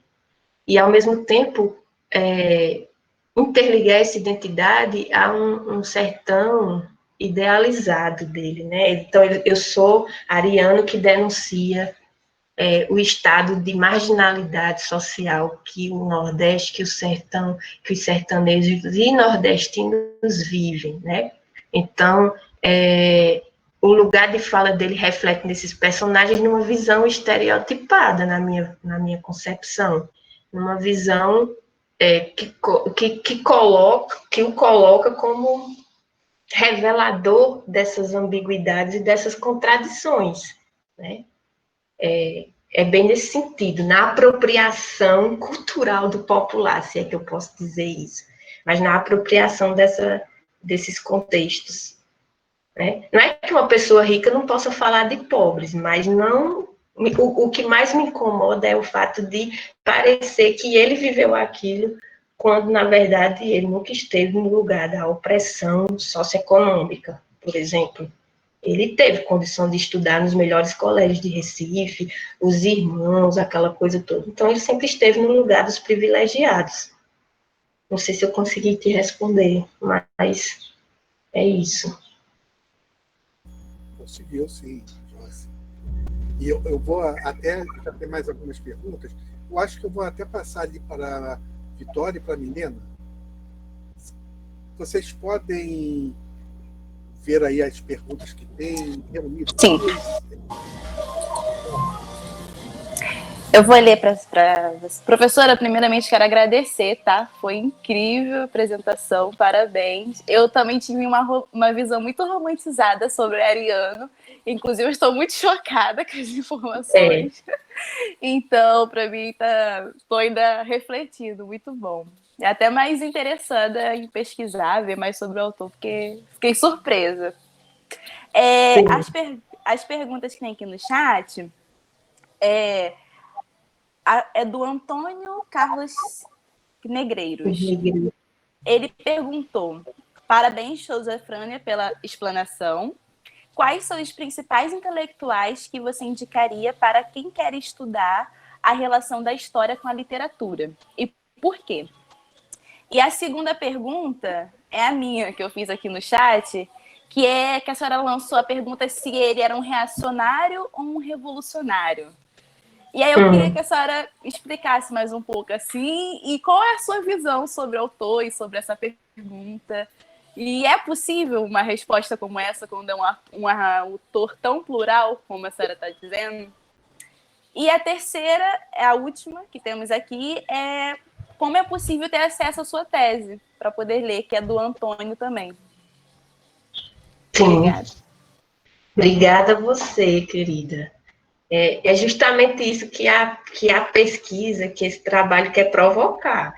e, ao mesmo tempo, interligar essa identidade a um sertão idealizado dele, né? Então, eu sou ariano que denuncia o estado de marginalidade social que o Nordeste, que o sertão, que os sertanejos e nordestinos vivem, né? Então, o lugar de fala dele reflete nesses personagens numa visão estereotipada, na minha concepção, numa visão que o coloca como revelador dessas ambiguidades e dessas contradições, né? É bem nesse sentido, na apropriação cultural do popular, se é que eu posso dizer isso, mas na apropriação desses contextos, né? Não é que uma pessoa rica não possa falar de pobres, mas não. O que mais me incomoda é o fato de parecer que ele viveu aquilo, quando, na verdade, ele nunca esteve no lugar da opressão socioeconômica, por exemplo. ele teve condição de estudar nos melhores colégios de Recife, os irmãos, aquela coisa toda. Então, ele sempre esteve no lugar dos privilegiados. Não sei se eu consegui te responder, mas é isso. Conseguiu, sim, Joyce. E eu vou até, já tem mais algumas perguntas, eu acho que eu vou até passar ali para a Vitória e para a Milena. Vocês podem ver aí as perguntas que tem reunidas? Sim. Eu vou ler para você. Professora, primeiramente quero agradecer, tá? Foi incrível a apresentação, parabéns. Eu também tive uma visão muito romantizada sobre o Ariano, inclusive eu estou muito chocada com as informações. Então, para mim, estou ainda refletindo, muito bom. É até mais interessada em pesquisar, ver mais sobre o autor, porque fiquei surpresa. As perguntas que tem aqui no chat é do Antônio Carlos Negreiros. Ele perguntou: parabéns, Souza Frânia, pela explanação. Quais são os principais intelectuais que você indicaria para quem quer estudar a relação da história com a literatura? E por quê? E a segunda pergunta é a minha, que eu fiz aqui no chat, que é que a senhora lançou a pergunta se ele era um reacionário ou um revolucionário. E aí eu queria que a senhora explicasse mais um pouco assim, e qual é a sua visão sobre o autor e sobre essa pergunta. E é possível uma resposta como essa quando é um autor tão plural, como a senhora está dizendo? E a terceira, a última que temos aqui, é como é possível ter acesso à sua tese, para poder ler, que é do Antônio também. Sim. Obrigada. Obrigada a você, querida. É justamente isso que a pesquisa, que esse trabalho quer provocar.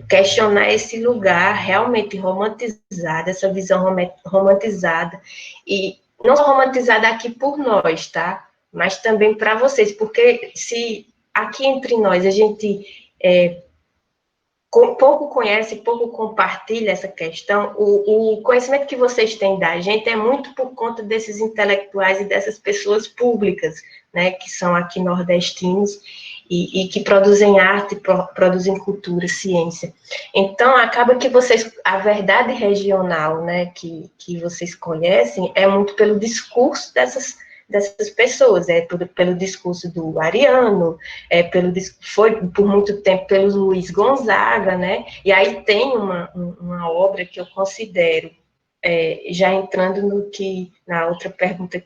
Questionar esse lugar realmente romantizado, essa visão romantizada, e não só romantizada aqui por nós, tá? Mas também para vocês, porque se aqui entre nós a gente pouco conhece, pouco compartilha essa questão, o conhecimento que vocês têm da gente é muito por conta desses intelectuais e dessas pessoas públicas, né, que são aqui nordestinos e que produzem arte, produzem cultura, ciência. Então, acaba que a verdade regional, né, que vocês conhecem é muito pelo discurso dessas pessoas, pelo discurso do Ariano, foi por muito tempo pelo Luiz Gonzaga, né? E aí tem uma obra que eu considero, já entrando na outra pergunta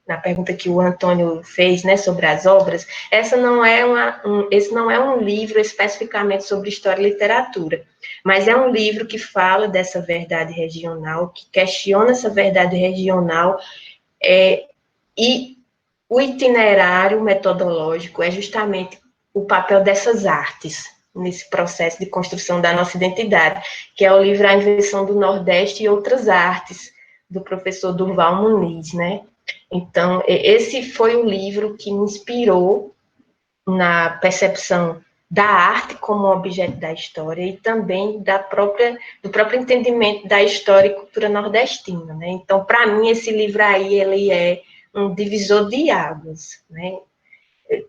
na pergunta que o Antônio fez, né, sobre as obras, esse não é um livro especificamente sobre história e literatura, mas é um livro que fala dessa verdade regional, que questiona essa verdade regional, e o itinerário metodológico é justamente o papel dessas artes nesse processo de construção da nossa identidade, que é o livro A Invenção do Nordeste e Outras Artes, do professor Durval Muniz, né? Então, esse foi o livro que me inspirou na percepção da arte como objeto da história e também do próprio entendimento da história e cultura nordestina, né? Então, para mim, esse livro aí, ele é um divisor de águas, né?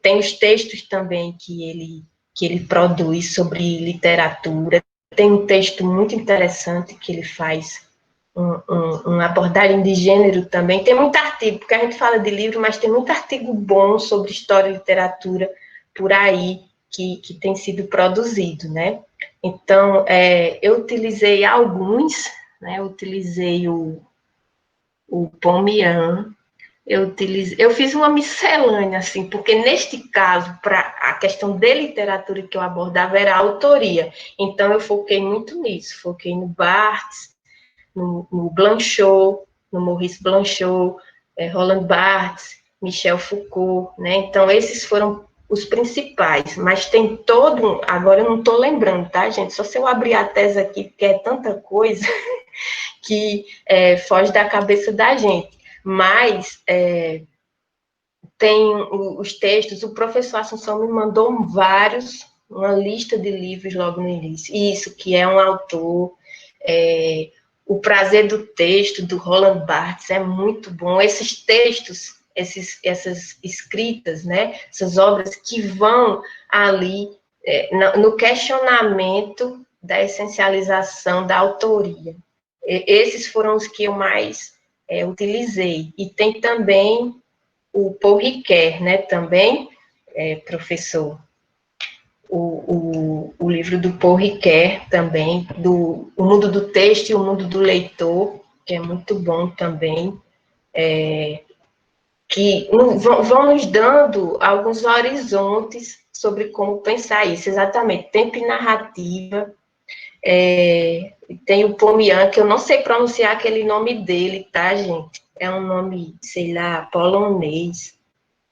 Tem os textos também que ele produz sobre literatura. Tem um texto muito interessante que ele faz, uma abordagem de gênero também. Tem muito artigo, porque a gente fala de livro, mas tem muito artigo bom sobre história e literatura por aí que tem sido produzido, né? Então, eu utilizei alguns, né? Eu utilizei o Pomian, eu fiz uma miscelânea, assim, porque neste caso, para a questão de literatura que eu abordava era a autoria. Então, eu foquei muito nisso, foquei no Barthes, no Blanchot, no Maurice Blanchot, Roland Barthes, Michel Foucault, né? Então, esses foram os principais, mas tem agora eu não estou lembrando, tá, gente? Só se eu abrir a tese aqui, porque é tanta coisa que foge da cabeça da gente. Mas tem os textos, o professor Assunção me mandou uma lista de livros logo no início. Isso, que é um autor, O Prazer do Texto, do Roland Barthes, é muito bom. Esses textos, essas escritas, né, essas obras que vão ali no questionamento da essencialização da autoria. Esses foram os que eu mais utilizei. E tem também o Paul Ricoeur, né, também, professor, o livro do Paul Ricoeur também, O Mundo do Texto e o Mundo do Leitor, que é muito bom também, que vão nos dando alguns horizontes sobre como pensar isso, exatamente, tempo e narrativa. Tem o Pomian, que eu não sei pronunciar aquele nome dele, tá, gente? É um nome, sei lá, polonês.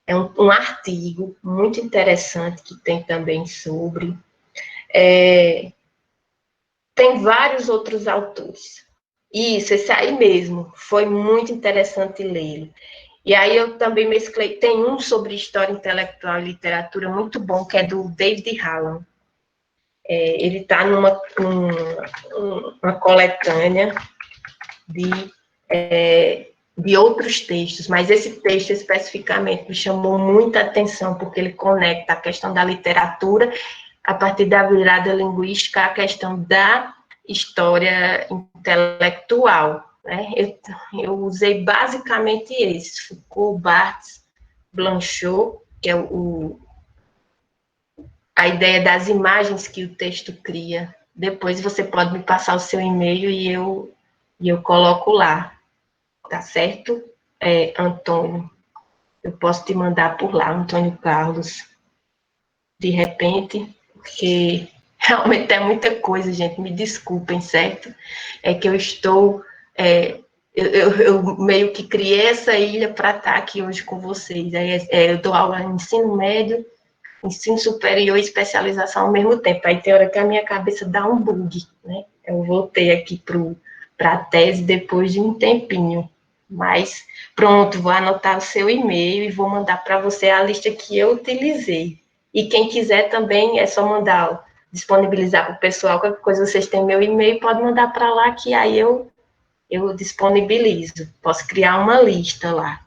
É um artigo muito interessante que tem também sobre. Tem vários outros autores. Isso, esse aí mesmo. Foi muito interessante lê-lo. E aí eu também mesclei. Tem um sobre história intelectual e literatura muito bom, que é do David Hallam. Ele está numa coletânea de outros textos, mas esse texto especificamente me chamou muita atenção, porque ele conecta a questão da literatura, a partir da virada linguística, a questão da história intelectual. Né? Eu usei basicamente esses, Foucault, Barthes, Blanchot, que é a ideia das imagens que o texto cria. Depois você pode me passar o seu e-mail e eu coloco lá. Tá certo, Antônio? Eu posso te mandar por lá, Antônio Carlos, de repente, porque realmente é muita coisa, gente, me desculpem, certo? É que eu estou... eu meio que criei essa ilha para estar aqui hoje com vocês. Eu dou aula em ensino médio, ensino superior e especialização ao mesmo tempo. Aí tem hora que a minha cabeça dá um bug, né? Eu voltei aqui para a tese depois de um tempinho. Mas, pronto, vou anotar o seu e-mail e vou mandar para você a lista que eu utilizei. E quem quiser também, é só mandar, disponibilizar para o pessoal, qualquer coisa vocês têm meu e-mail, pode mandar para lá que aí eu disponibilizo. Posso criar uma lista lá.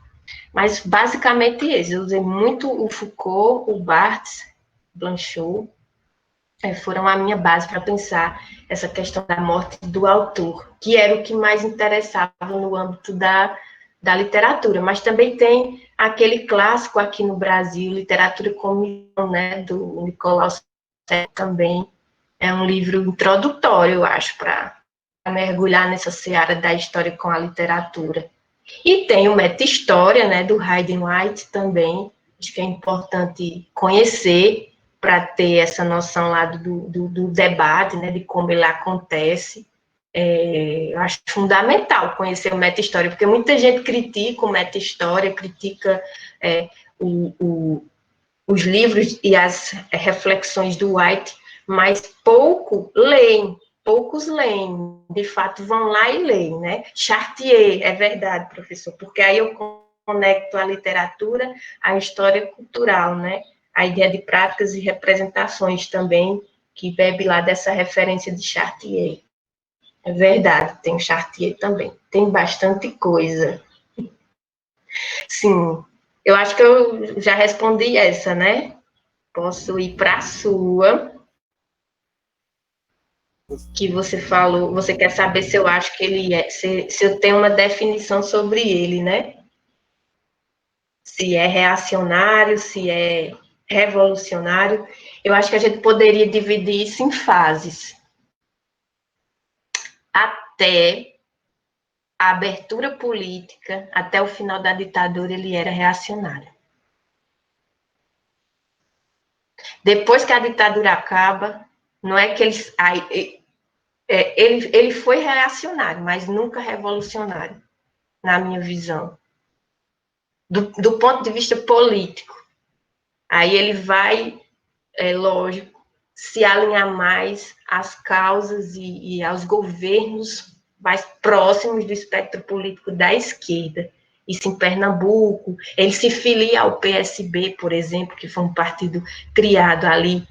Mas, basicamente, isso. Eu usei muito o Foucault, o Barthes, Blanchot, foram a minha base para pensar essa questão da morte do autor, que era o que mais interessava no âmbito da literatura. Mas também tem aquele clássico aqui no Brasil, Literatura como Missão, né, do Nicolau Sartre, também. É um livro introdutório, eu acho, para mergulhar nessa seara da história com a literatura. E tem o Meta-História, né, do Hayden White também, acho que é importante conhecer para ter essa noção lá do debate, né, de como ele acontece. Eu acho fundamental conhecer o Meta-História, porque muita gente critica o Meta-História, critica os livros e as reflexões do White, mas poucos leem, de fato vão lá e leem, né? Chartier, é verdade, professor, porque aí eu conecto a literatura à história cultural, né? A ideia de práticas e representações também, que bebe lá dessa referência de Chartier. É verdade, tem o Chartier também, tem bastante coisa. Sim, eu acho que eu já respondi essa, né? Posso ir para a sua, que você falou, você quer saber se eu acho que ele se eu tenho uma definição sobre ele, né? Se é reacionário, se é revolucionário. Eu acho que a gente poderia dividir isso em fases. Até a abertura política, até o final da ditadura, ele era reacionário. Depois que a ditadura acaba, não é que ele foi reacionário, mas nunca revolucionário, na minha visão. Do ponto de vista político. Aí ele vai, lógico, se alinhar mais às causas e aos governos mais próximos do espectro político da esquerda. Isso em Pernambuco, ele se filia ao PSB, por exemplo, que foi um partido criado ali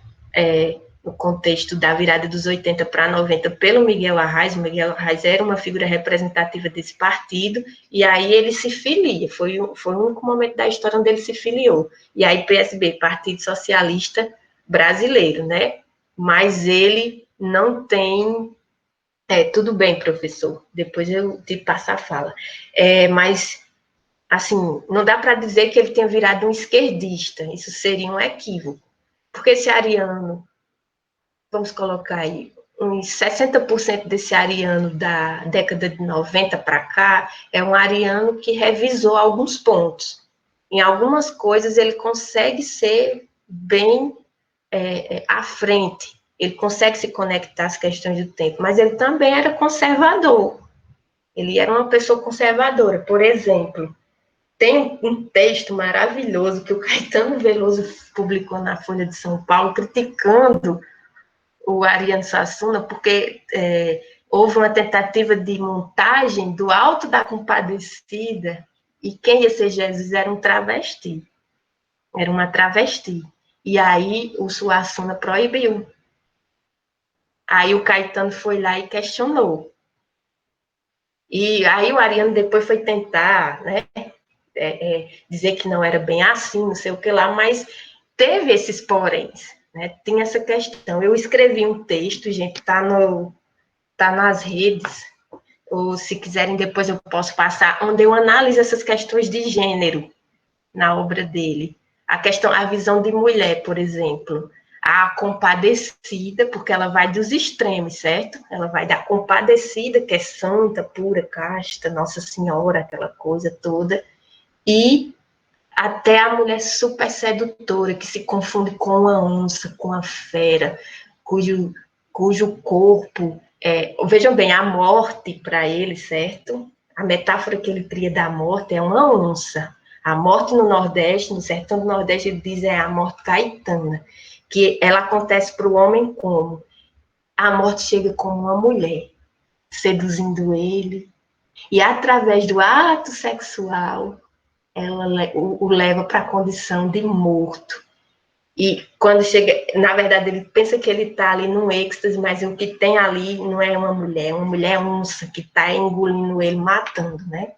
no contexto da virada dos 80 para 90 pelo Miguel Arraes. O Miguel Arraes era uma figura representativa desse partido, e aí ele se filia, foi o único momento da história onde ele se filiou. E aí PSB, Partido Socialista Brasileiro, né? Mas ele não tem... tudo bem, professor, depois eu te passo a fala. Mas, assim, não dá para dizer que ele tenha virado um esquerdista, isso seria um equívoco. Porque esse ariano, vamos colocar aí, uns 60% desse ariano da década de 90 para cá, é um ariano que revisou alguns pontos. Em algumas coisas ele consegue ser bem à frente, ele consegue se conectar às questões do tempo, mas ele também era conservador. Ele era uma pessoa conservadora. Por exemplo, tem um texto maravilhoso que o Caetano Veloso publicou na Folha de São Paulo, criticando o Ariano Suassuna, porque houve uma tentativa de montagem do Alto da Compadecida, e quem ia ser Jesus era um travesti. Era uma travesti. E aí o Suassuna proibiu. Aí o Caetano foi lá e questionou. E aí o Ariano depois foi tentar, né, dizer que não era bem assim, não sei o que lá, mas teve esses poréns, né? Tem essa questão. Eu escrevi um texto, gente, tá nas redes, ou se quiserem depois eu posso passar, onde eu analiso essas questões de gênero na obra dele. A visão de mulher, por exemplo, a compadecida, porque ela vai dos extremos, certo? Ela vai da compadecida, que é santa, pura, casta, Nossa Senhora, aquela coisa toda, e até a mulher super sedutora, que se confunde com a onça, com a fera, cujo corpo... vejam bem, a morte para ele, certo? A metáfora que ele cria da morte é uma onça. A morte no Nordeste, no sertão do Nordeste, ele diz a morte caetana, que ela acontece para o homem como? A morte chega como uma mulher, seduzindo ele, e através do ato sexual, ela o leva para a condição de morto. E quando chega, na verdade, ele pensa que ele está ali num êxtase, mas o que tem ali não é uma mulher onça que está engolindo ele, matando, né?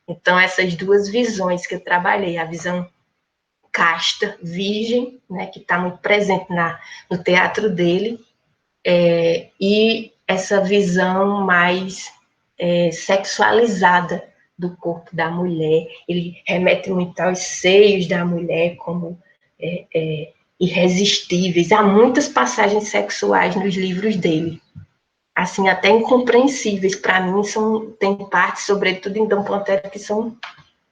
Então, essas duas visões que eu trabalhei, a visão casta, virgem, né, que está muito presente no teatro dele, e essa visão mais sexualizada do corpo da mulher. Ele remete muito aos seios da mulher como irresistíveis. Há muitas passagens sexuais nos livros dele, assim, até incompreensíveis para mim. Tem partes, sobretudo em Dom Pantera, que são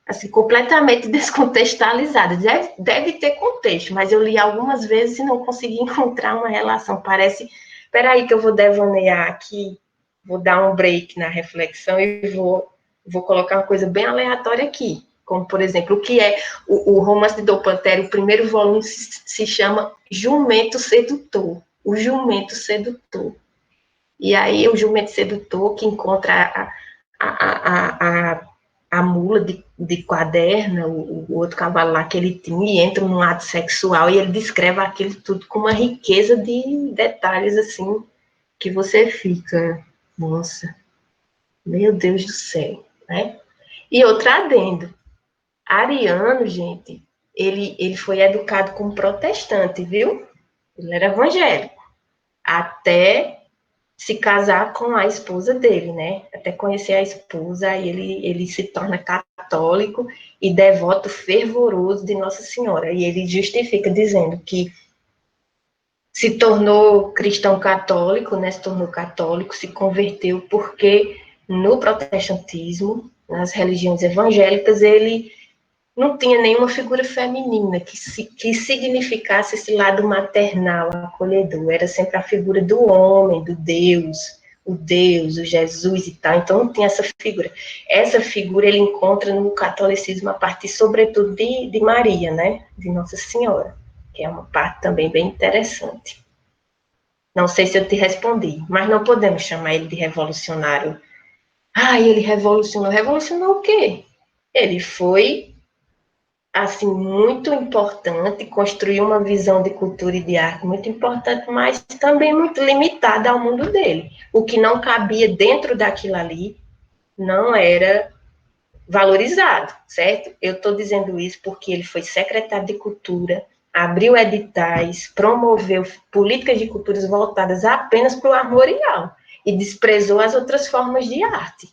assim, completamente descontextualizadas. Deve ter contexto, mas eu li algumas vezes e não consegui encontrar uma relação. Parece, espera aí que eu vou devanear aqui, vou dar um break na reflexão e vou colocar uma coisa bem aleatória aqui, como, por exemplo, o que é o romance de Dom Pantera, o primeiro volume se chama Jumento Sedutor, o Jumento Sedutor. E aí o jumento sedutor que encontra a mula de quaderna, o outro cavalo lá que ele tinha, e entra num ato sexual, e ele descreve aquilo tudo com uma riqueza de detalhes, assim, que você fica, nossa, meu Deus do céu, né? E outro adendo, Ariano, gente, ele foi educado como protestante, viu? Ele era evangélico, até se casar com a esposa dele, né? Até conhecer a esposa, aí ele se torna católico e devoto fervoroso de Nossa Senhora. E ele justifica dizendo que se tornou cristão católico, né? Se tornou católico, se converteu porque no protestantismo, nas religiões evangélicas, ele não tinha nenhuma figura feminina que significasse esse lado maternal, acolhedor. Era sempre a figura do homem, do Deus, o Jesus e tal. Então, não tinha essa figura. Essa figura ele encontra no catolicismo a partir, sobretudo, de Maria, né? De Nossa Senhora, que é uma parte também bem interessante. Não sei se eu te respondi, mas não podemos chamar ele de revolucionário. Ah, ele revolucionou. Revolucionou o quê? Ele foi assim, muito importante, construir uma visão de cultura e de arte muito importante, mas também muito limitada ao mundo dele. O que não cabia dentro daquilo ali não era valorizado, certo? Eu estou dizendo isso porque ele foi secretário de Cultura, abriu editais, promoveu políticas de culturas voltadas apenas para o armorial e desprezou as outras formas de arte,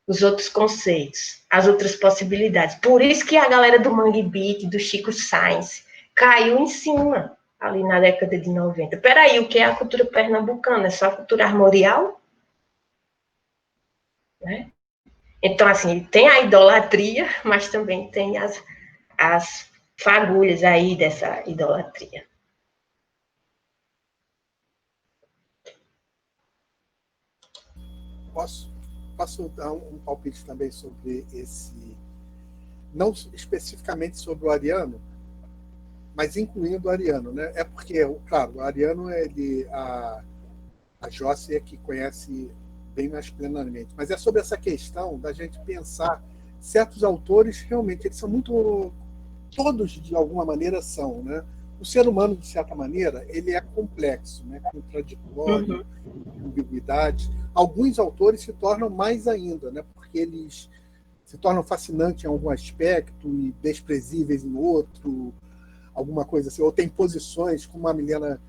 os outros conceitos, as outras possibilidades. Por isso que a galera do Mangue Beat, do Chico Sainz, caiu em cima ali na década de 90. Peraí, o que é a cultura pernambucana? É só a cultura armorial? Né? Então, assim, tem a idolatria, mas também tem as fagulhas aí dessa idolatria. Posso dar um palpite também sobre esse, não especificamente sobre o Ariano, mas incluindo o Ariano, né? É porque, claro, o Ariano, a Josse é que conhece bem mais plenamente, mas é sobre essa questão da gente pensar certos autores, realmente, eles são muito, todos de alguma maneira são, né? O ser humano, de certa maneira, ele é complexo, né? Contraditório, ambiguidade. Alguns autores se tornam mais ainda, né? Porque eles se tornam fascinantes em algum aspecto e desprezíveis em outro, alguma coisa assim, ou tem posições, como a Milena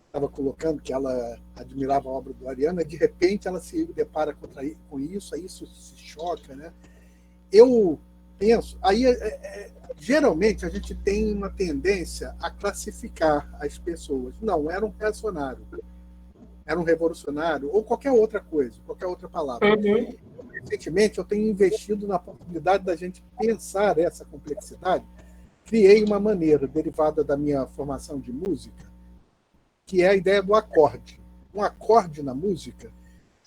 estava colocando, que ela admirava a obra do Ariano, e de repente ela se depara com isso, aí isso se choca, né? Eu penso, aí geralmente a gente tem uma tendência a classificar as pessoas. Não, era um reacionário, era um revolucionário, ou qualquer outra coisa, qualquer outra palavra. Recentemente eu tenho investido na possibilidade da gente pensar essa complexidade. Criei uma maneira derivada da minha formação de música, que é a ideia do acorde. Um acorde na música,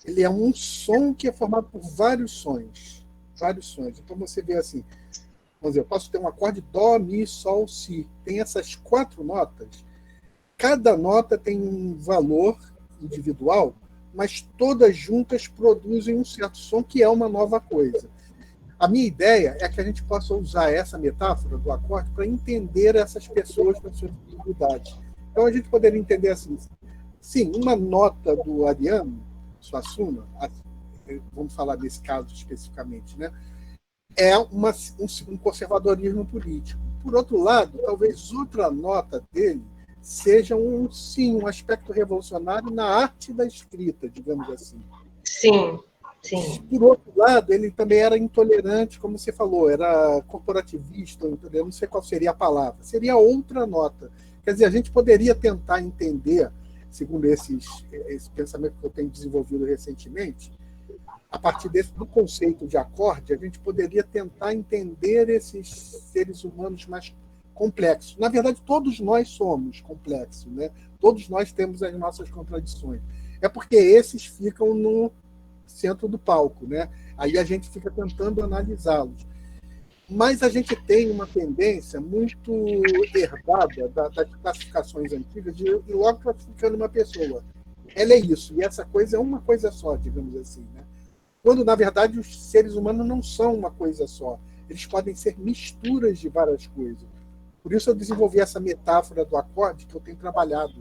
ele é um som que é formado por vários sons. Vários sons. Então você vê assim, vamos dizer, eu posso ter um acorde dó, mi, sol, si. Tem essas 4 notas. Cada nota tem um valor individual, mas todas juntas produzem um certo som que é uma nova coisa. A minha ideia é que a gente possa usar essa metáfora do acorde para entender essas pessoas com as suas dificuldades. Então a gente poderia entender assim, sim, uma nota do Ariano Suassuna, vamos falar desse caso especificamente, né? É um conservadorismo político. Por outro lado, talvez outra nota dele seja sim, um aspecto revolucionário na arte da escrita, digamos assim. Sim, sim. Por outro lado, ele também era intolerante, como você falou, era corporativista, eu não sei qual seria a palavra, seria outra nota. Quer dizer, a gente poderia tentar entender, segundo esse pensamento que eu tenho desenvolvido recentemente, a partir do conceito de acorde, a gente poderia tentar entender esses seres humanos mais complexos. Na verdade, todos nós somos complexos, né? Todos nós temos as nossas contradições. É porque esses ficam no centro do palco, né? Aí a gente fica tentando analisá-los. Mas a gente tem uma tendência muito herdada das classificações antigas de logo classificando uma pessoa. Ela é isso, e essa coisa é uma coisa só, digamos assim, né? Quando, na verdade, os seres humanos não são uma coisa só. Eles podem ser misturas de várias coisas. Por isso eu desenvolvi essa metáfora do acorde, que eu tenho trabalhado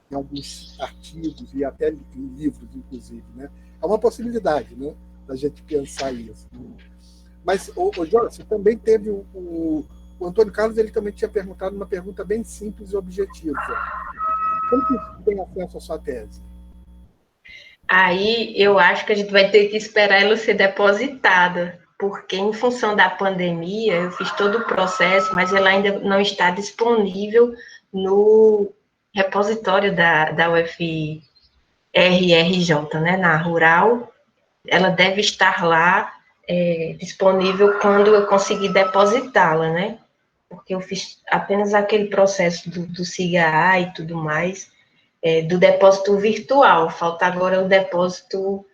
em alguns artigos e até em livros, inclusive, né? É uma possibilidade, né, da gente pensar isso. Mas, Jonas, você também teve o Antônio Carlos, ele também tinha perguntado uma pergunta bem simples e objetiva. Como que você tem acesso à sua tese? Aí eu acho que a gente vai ter que esperar ela ser depositada, porque em função da pandemia eu fiz todo o processo, mas ela ainda não está disponível no repositório da UFRRJ, né, na Rural. Ela deve estar lá disponível quando eu conseguir depositá-la, né? Porque eu fiz apenas aquele processo do SIGA e tudo mais, do depósito virtual. Falta agora o depósito,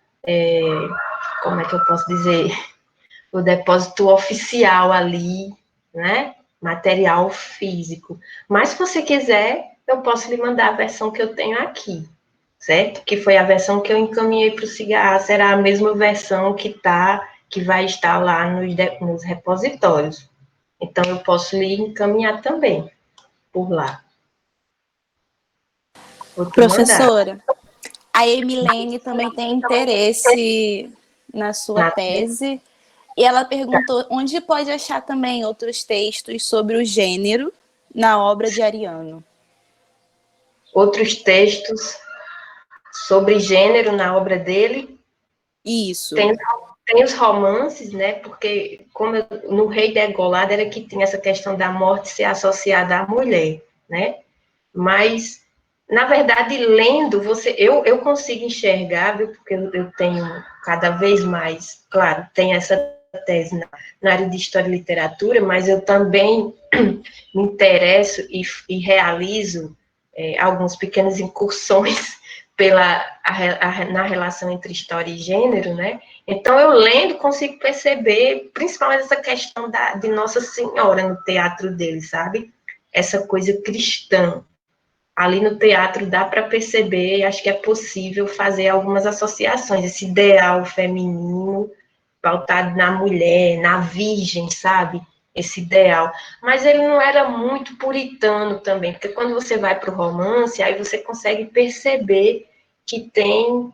como é que eu posso dizer? O depósito oficial ali, né? Material físico. Mas se você quiser, eu posso lhe mandar a versão que eu tenho aqui, certo? Que foi a versão que eu encaminhei para o SIGA. Será a mesma versão que vai estar lá nos repositórios. Então, eu posso lhe encaminhar também por lá. Professora, a Emilene também tem interesse na sua tese, e ela perguntou onde pode achar também outros textos sobre o gênero na obra de Ariano. Outros textos sobre gênero na obra dele? Isso. Tem os romances, né? Porque no Rei Degolado era que tinha essa questão da morte ser associada à mulher, né? Mas, na verdade, lendo, eu consigo enxergar, viu? Porque eu tenho cada vez mais, claro, tem essa tese na área de História e Literatura, mas eu também me interesso e realizo algumas pequenas incursões na relação entre história e gênero, né? Então, eu lendo, consigo perceber, principalmente essa questão de Nossa Senhora no teatro dele, sabe? Essa coisa cristã. Ali no teatro dá para perceber, acho que é possível fazer algumas associações, esse ideal feminino pautado na mulher, na virgem, sabe? Esse ideal. Mas ele não era muito puritano também, porque quando você vai para o romance, aí você consegue perceber que tem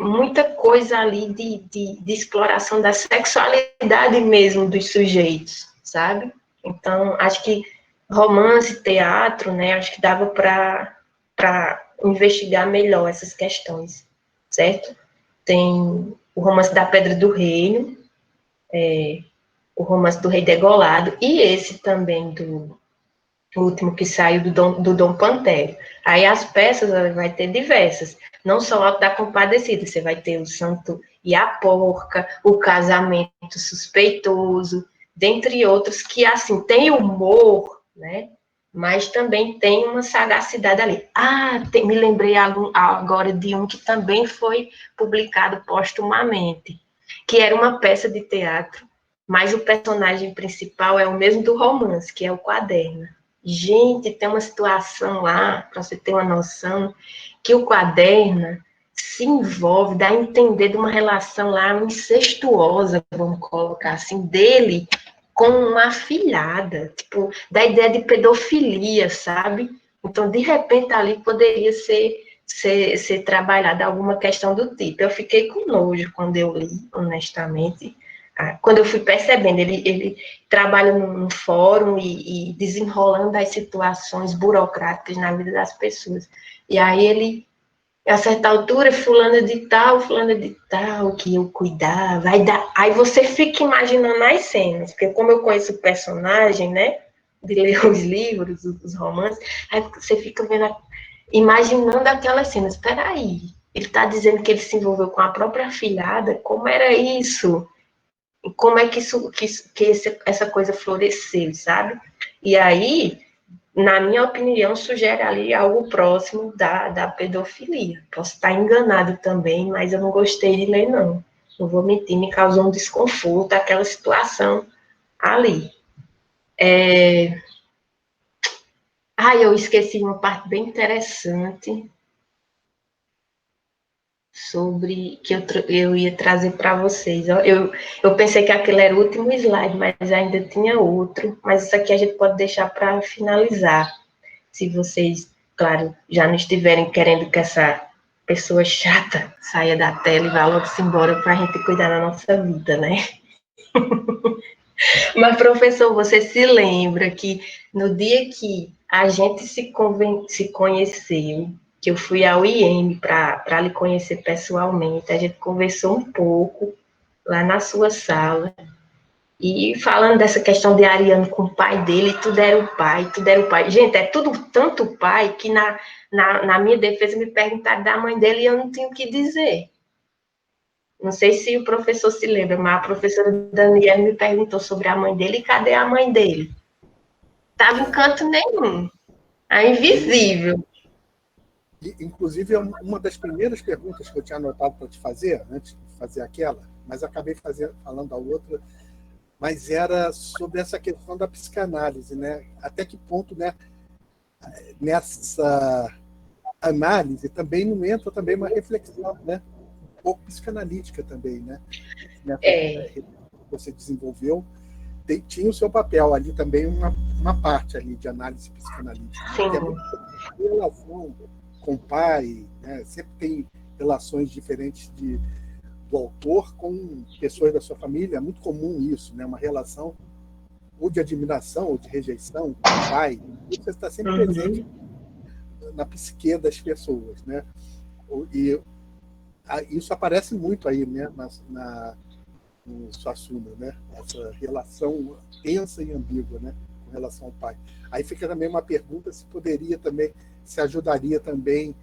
muita coisa ali de exploração da sexualidade mesmo dos sujeitos, sabe? Então, acho que romance, teatro, né? Acho que dava para investigar melhor essas questões, certo? Tem o romance da Pedra do Reino, o romance do Rei Degolado, e esse também do último que saiu do Dom Pantério. Aí as peças vai ter diversas, não só o Auto da Compadecida, você vai ter o Santo e a Porca, o Casamento Suspeitoso, dentre outros que, assim, tem humor, né? Mas também tem uma sagacidade ali. Me lembrei agora de um que também foi publicado postumamente, que era uma peça de teatro, mas o personagem principal é o mesmo do romance, que é o Quaderna. Gente, tem uma situação lá, para você ter uma noção, que o Quaderna se envolve, dá a entender de uma relação lá incestuosa, vamos colocar assim, dele com uma afilhada, tipo, da ideia de pedofilia, sabe? Então, de repente, ali poderia ser trabalhada alguma questão do tipo. Eu fiquei com nojo quando eu li, honestamente. Quando eu fui percebendo, ele trabalha num fórum e desenrolando as situações burocráticas na vida das pessoas. E aí ele, a certa altura, fulana de tal, que eu cuidar, vai dar. Aí você fica imaginando as cenas, porque como eu conheço o personagem, né, de ler os livros, os romances, aí você fica imaginando aquelas cenas. Espera aí, ele está dizendo que ele se envolveu com a própria afilhada, como era isso? E como é que essa coisa floresceu, sabe? E aí, na minha opinião, sugere ali algo próximo da pedofilia. Posso estar enganado também, mas eu não gostei de ler, não. Não vou mentir, me causou um desconforto aquela situação ali. Eu esqueci uma parte bem interessante sobre que eu ia trazer para vocês. Eu pensei que aquele era o último slide, mas ainda tinha outro. Mas isso aqui a gente pode deixar para finalizar. Se vocês, claro, já não estiverem querendo que essa pessoa chata saia da tela e vá logo embora para a gente cuidar da nossa vida, né? Mas, professor, você se lembra que no dia que a gente se conheceu, que eu fui ao IEM para lhe conhecer pessoalmente, a gente conversou um pouco lá na sua sala, e falando dessa questão de Ariano com o pai dele, tudo era o pai, tudo era o pai. Gente, é tudo tanto o pai que na minha defesa me perguntaram da mãe dele e eu não tinha o que dizer. Não sei se o professor se lembra, mas a professora Daniela me perguntou sobre a mãe dele e cadê a mãe dele? Estava em canto nenhum. A invisível. Inclusive, é uma das primeiras perguntas que eu tinha anotado para te fazer, antes de fazer aquela, mas acabei falando a outra, mas era sobre essa questão da psicanálise, né? Até que ponto, né, nessa análise também não entra também uma reflexão, né? Um pouco psicanalítica também, né? Que você desenvolveu. tinha o seu papel ali também, uma parte ali de análise psicanalítica. Sim. Que é muito relação com o pai, né? Sempre tem relações diferentes do autor com pessoas da sua família, é muito comum isso, né? Uma relação ou de admiração ou de rejeição com o pai, isso está sempre presente na psique das pessoas, né? E isso aparece muito aí, né? No Suassuna, né? Essa relação tensa e ambígua, né? Com relação ao pai. Aí fica também uma pergunta se ajudaria também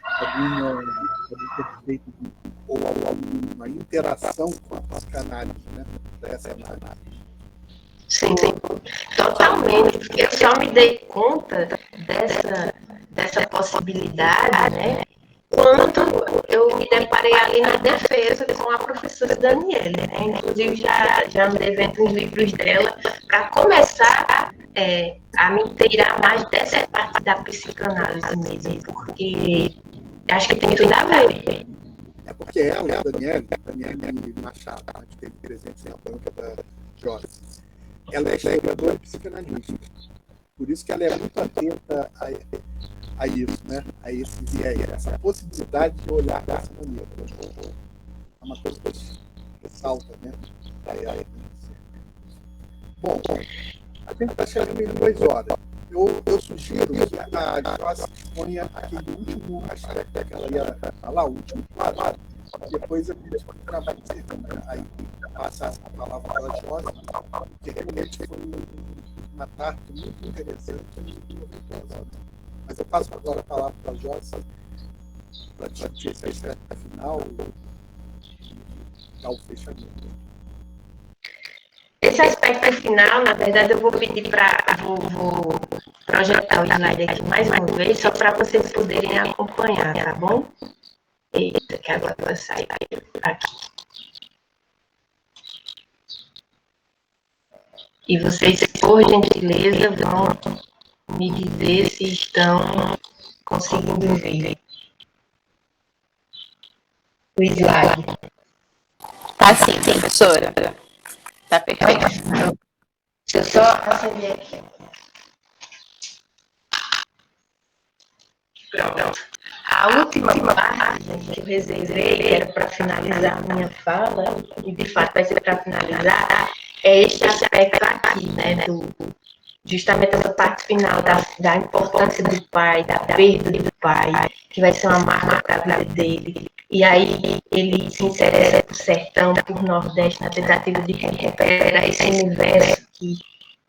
algum conceito ou alguma interação com a psicanálise, né? Dessa análise. Sim, totalmente. Eu só me dei conta dessa possibilidade, né? Quando eu me deparei ali na defesa com a professora Daniela, né? Inclusive já me devendo uns livros dela para começar a me inteirar mais dessa parte da psicanálise mesmo, porque acho que tem tudo a ver. É porque ela, a Daniela Machado, que teve presente na banca da Joyce, ela é historiadora psicanalista. Por isso que ela é muito atenta a isso, né? A esse viés, essa possibilidade de olhar dessa maneira. É uma coisa que ressalta, né? Bom, a gente está chegando em 2 horas. Eu sugiro que a Joyce exponha aquele último aspecto que ela ia falar, o último quadro. Depois a gente vai aí passar a palavra para a Joyce, porque realmente foi uma tarde muito interessante e muito proveitosa. Mas eu passo agora a palavra para a Joyce para discutir esse aspecto final e dar o fechamento. Esse aspecto final, na verdade, eu vou pedir vou projetar o slide aqui mais uma vez, só para vocês poderem acompanhar, tá bom? Eita, que agora sai aqui. E vocês, por gentileza, vão me dizer se estão conseguindo ver o slide. Tá sim, professora. Tá perfeito. Deixa eu só acender aqui. Pronto. A última parte, gente, que eu reservei, que era para finalizar a minha fala, e de fato vai ser para finalizar, é este aspecto aqui, né, justamente essa parte final da importância do pai, da perda do pai, que vai ser uma marca para a vida dele. E aí ele se interessa por sertão, por Nordeste, na tentativa de recuperar esse universo que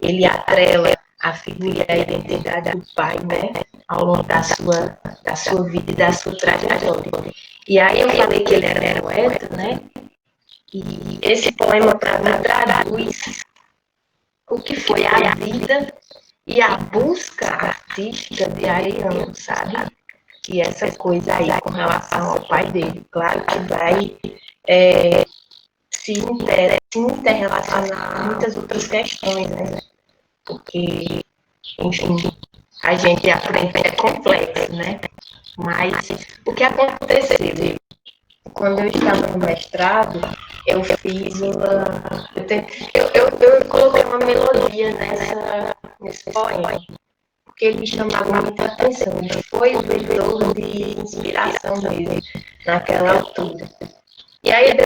ele atrela a figura e a identidade do pai, né, ao longo da sua vida e da sua trajetória. E aí eu falei que ele era poeta, né, e esse poema para mim traduz o que foi a vida e a busca artística de Ariano, sabe? E essa coisa aí com relação ao pai dele, claro que vai se interrelacionar com muitas outras questões, né? Porque, enfim, a gente aprende que é complexo, né? Mas o que aconteceu? Quando eu estava no mestrado, eu fiz eu coloquei uma melodia nesse poema, porque ele me chamava muita atenção, ele foi o vetor de inspiração mesmo, naquela altura. E aí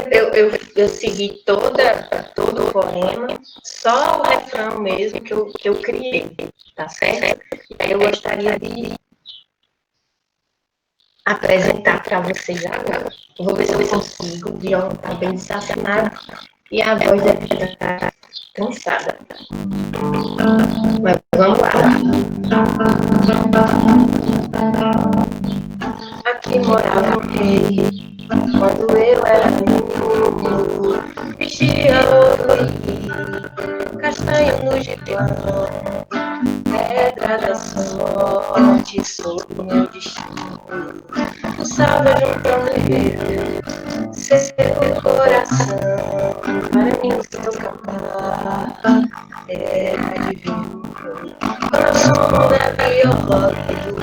eu segui todo o poema, só o refrão mesmo que eu criei, tá certo? E aí eu gostaria de apresentar para vocês agora. Vou ver se eu consigo, o violão está bem desafinado e a voz deve estar cansada. Mas vamos lá. Aqui morava um rei, quando eu era menino, vestia ouro e castanho no gibão, pedra da sorte sobre meu destino. O salve junto ao meu, seu coração, para mim seu cantar era divino. Coração da viola do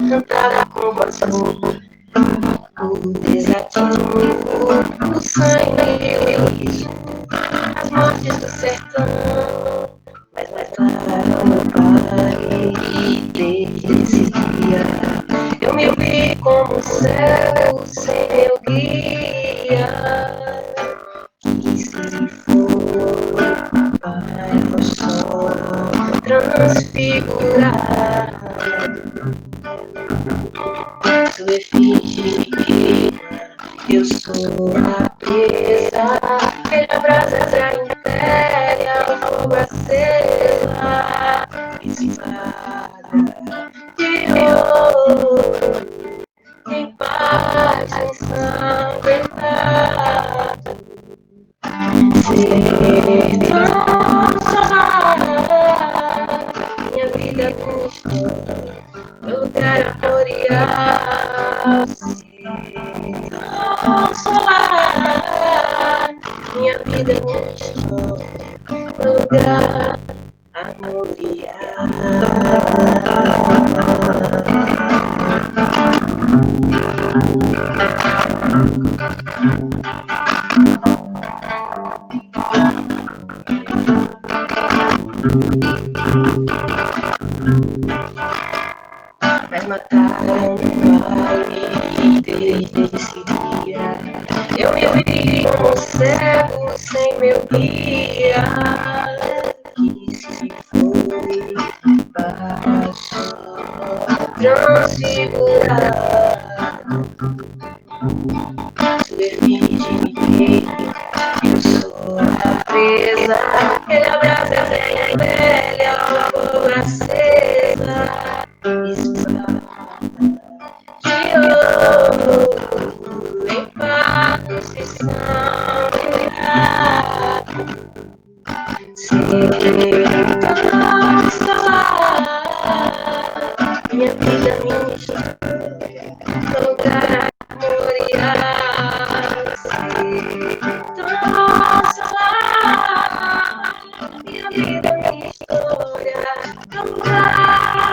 cantava com voz o desatino, o sangue e o riso. norte do sertão, mas mataram meu pai. E desde esse dia eu me vi como cego sem meu guia. Que se foi para o sol transfigurado, sua efígie eu sou a presa, pela brasa impéria, fogo acesa, espada de ouro, em paz ensanguentada, ser transformada, minha vida custou meu lugar a florear, ser transformada, minha vida custou meu lugar a florear. Mas mataram meu pai desde esse dia. Eu me vi como cego sem meu guia, que se foi para o sol transfigurado, sua efígie eu sou a presa, pela brasa velha, fogo acesa, espada de ouro, em paz e sangrado, ser transformada, minha vida, minha história, meu lugar a gloriar, ser transformada, minha vida, minha história, meu lugar a gloriar.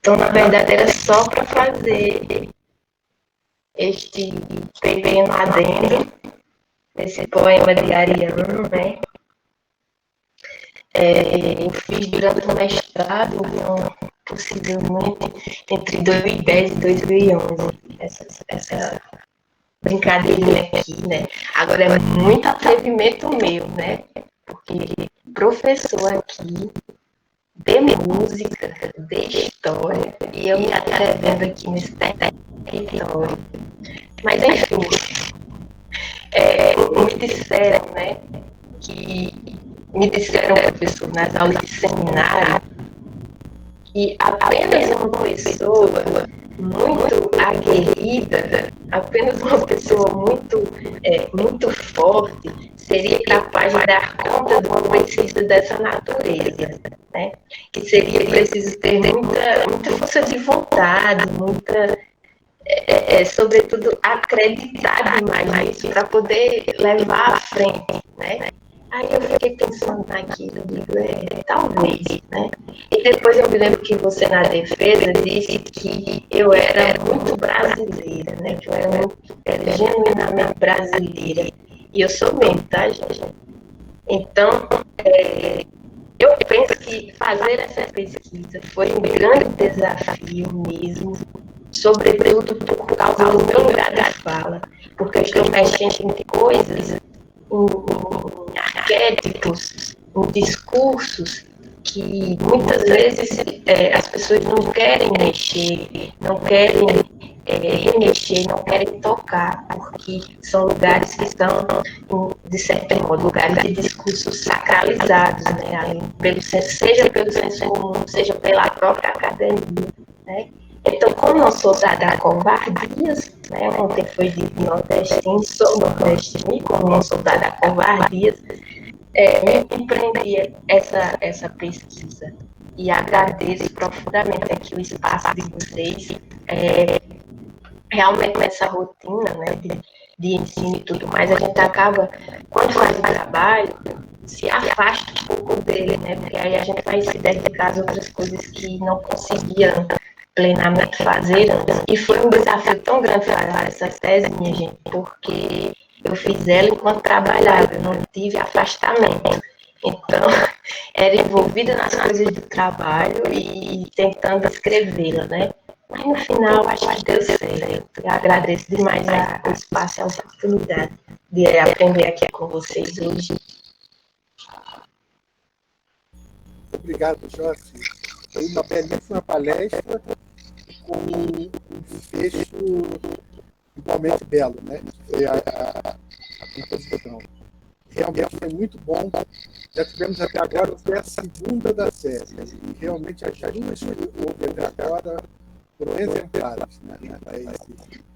Então, na verdade, era só para fazer este pequeno adendo, esse poema de Ariano, né? Eu fiz durante o mestrado, então, possivelmente entre 2010 e 2011, essa brincadeirinha aqui, né? Agora é muito atrevimento meu, né? Porque professor aqui de música, de história, e eu me atrevendo aqui nesse território. Mas, enfim, me disseram, professor, nas aulas de seminário, que apenas uma pessoa muito aguerrida, apenas uma pessoa muito forte, seria capaz de dar conta de uma pesquisa dessa natureza, né? Que seria preciso ter muita força de vontade, sobretudo, acreditar demais nisso para poder levar à frente, né? Aí eu fiquei pensando naquilo, digo, talvez, né? E depois eu me lembro que você, na defesa, disse que eu era muito brasileira, né? Que eu era genuinamente brasileira. E eu sou mesmo, tá, gente? Então, eu penso que fazer essa pesquisa foi um grande desafio mesmo, sobretudo por causa do meu lugar de fala, porque eu estou mexendo em coisas, em arquétipos, em discursos que muitas vezes as pessoas não querem mexer, não querem remexer, não querem tocar, porque são lugares que são, de certo modo, lugares de discursos sacralizados, né? Seja pelo senso comum, seja pela própria academia, né? Então, como não sou dada a covardias, né? Ontem foi de nordestino, sou nordestino, como não sou dada a covardias, me empreendi essa pesquisa. E agradeço profundamente aqui o espaço de vocês, realmente nessa rotina, né, de ensino e tudo mais, a gente acaba, quando faz o trabalho, se afasta um pouco dele, né, porque aí a gente vai se dedicar às outras coisas que não conseguia plenamente fazer antes. E foi um desafio tão grande fazer essa tese, minha gente, porque eu fiz ela enquanto trabalhava, eu não tive afastamento. Então, era envolvida nas coisas do trabalho e tentando escrevê-la, né? Mas no final, acho que deu certo. Eu agradeço demais o espaço e a oportunidade de aprender aqui com vocês hoje. Obrigado, Joyce. Foi uma belíssima palestra com um fecho igualmente belo, né? Foi a composição. Realmente foi muito bom. Já tivemos até agora até a segunda da série. E realmente as duas que houve até agora foram exemplares. Né? A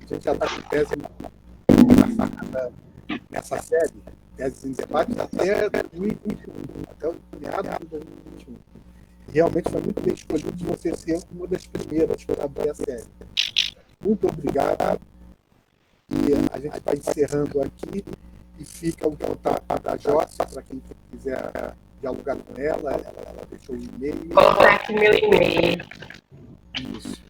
gente já está com tese nessa série, teses em debate até 2021, até o meado de 2021. E realmente foi muito bem escolhido de você ser uma das primeiras para abrir a série. Muito obrigado. E a gente vai encerrando aqui e fica o contato da Joyce para quem quiser dialogar com ela. Ela deixou o e-mail. Colocar aqui meu e-mail. Isso.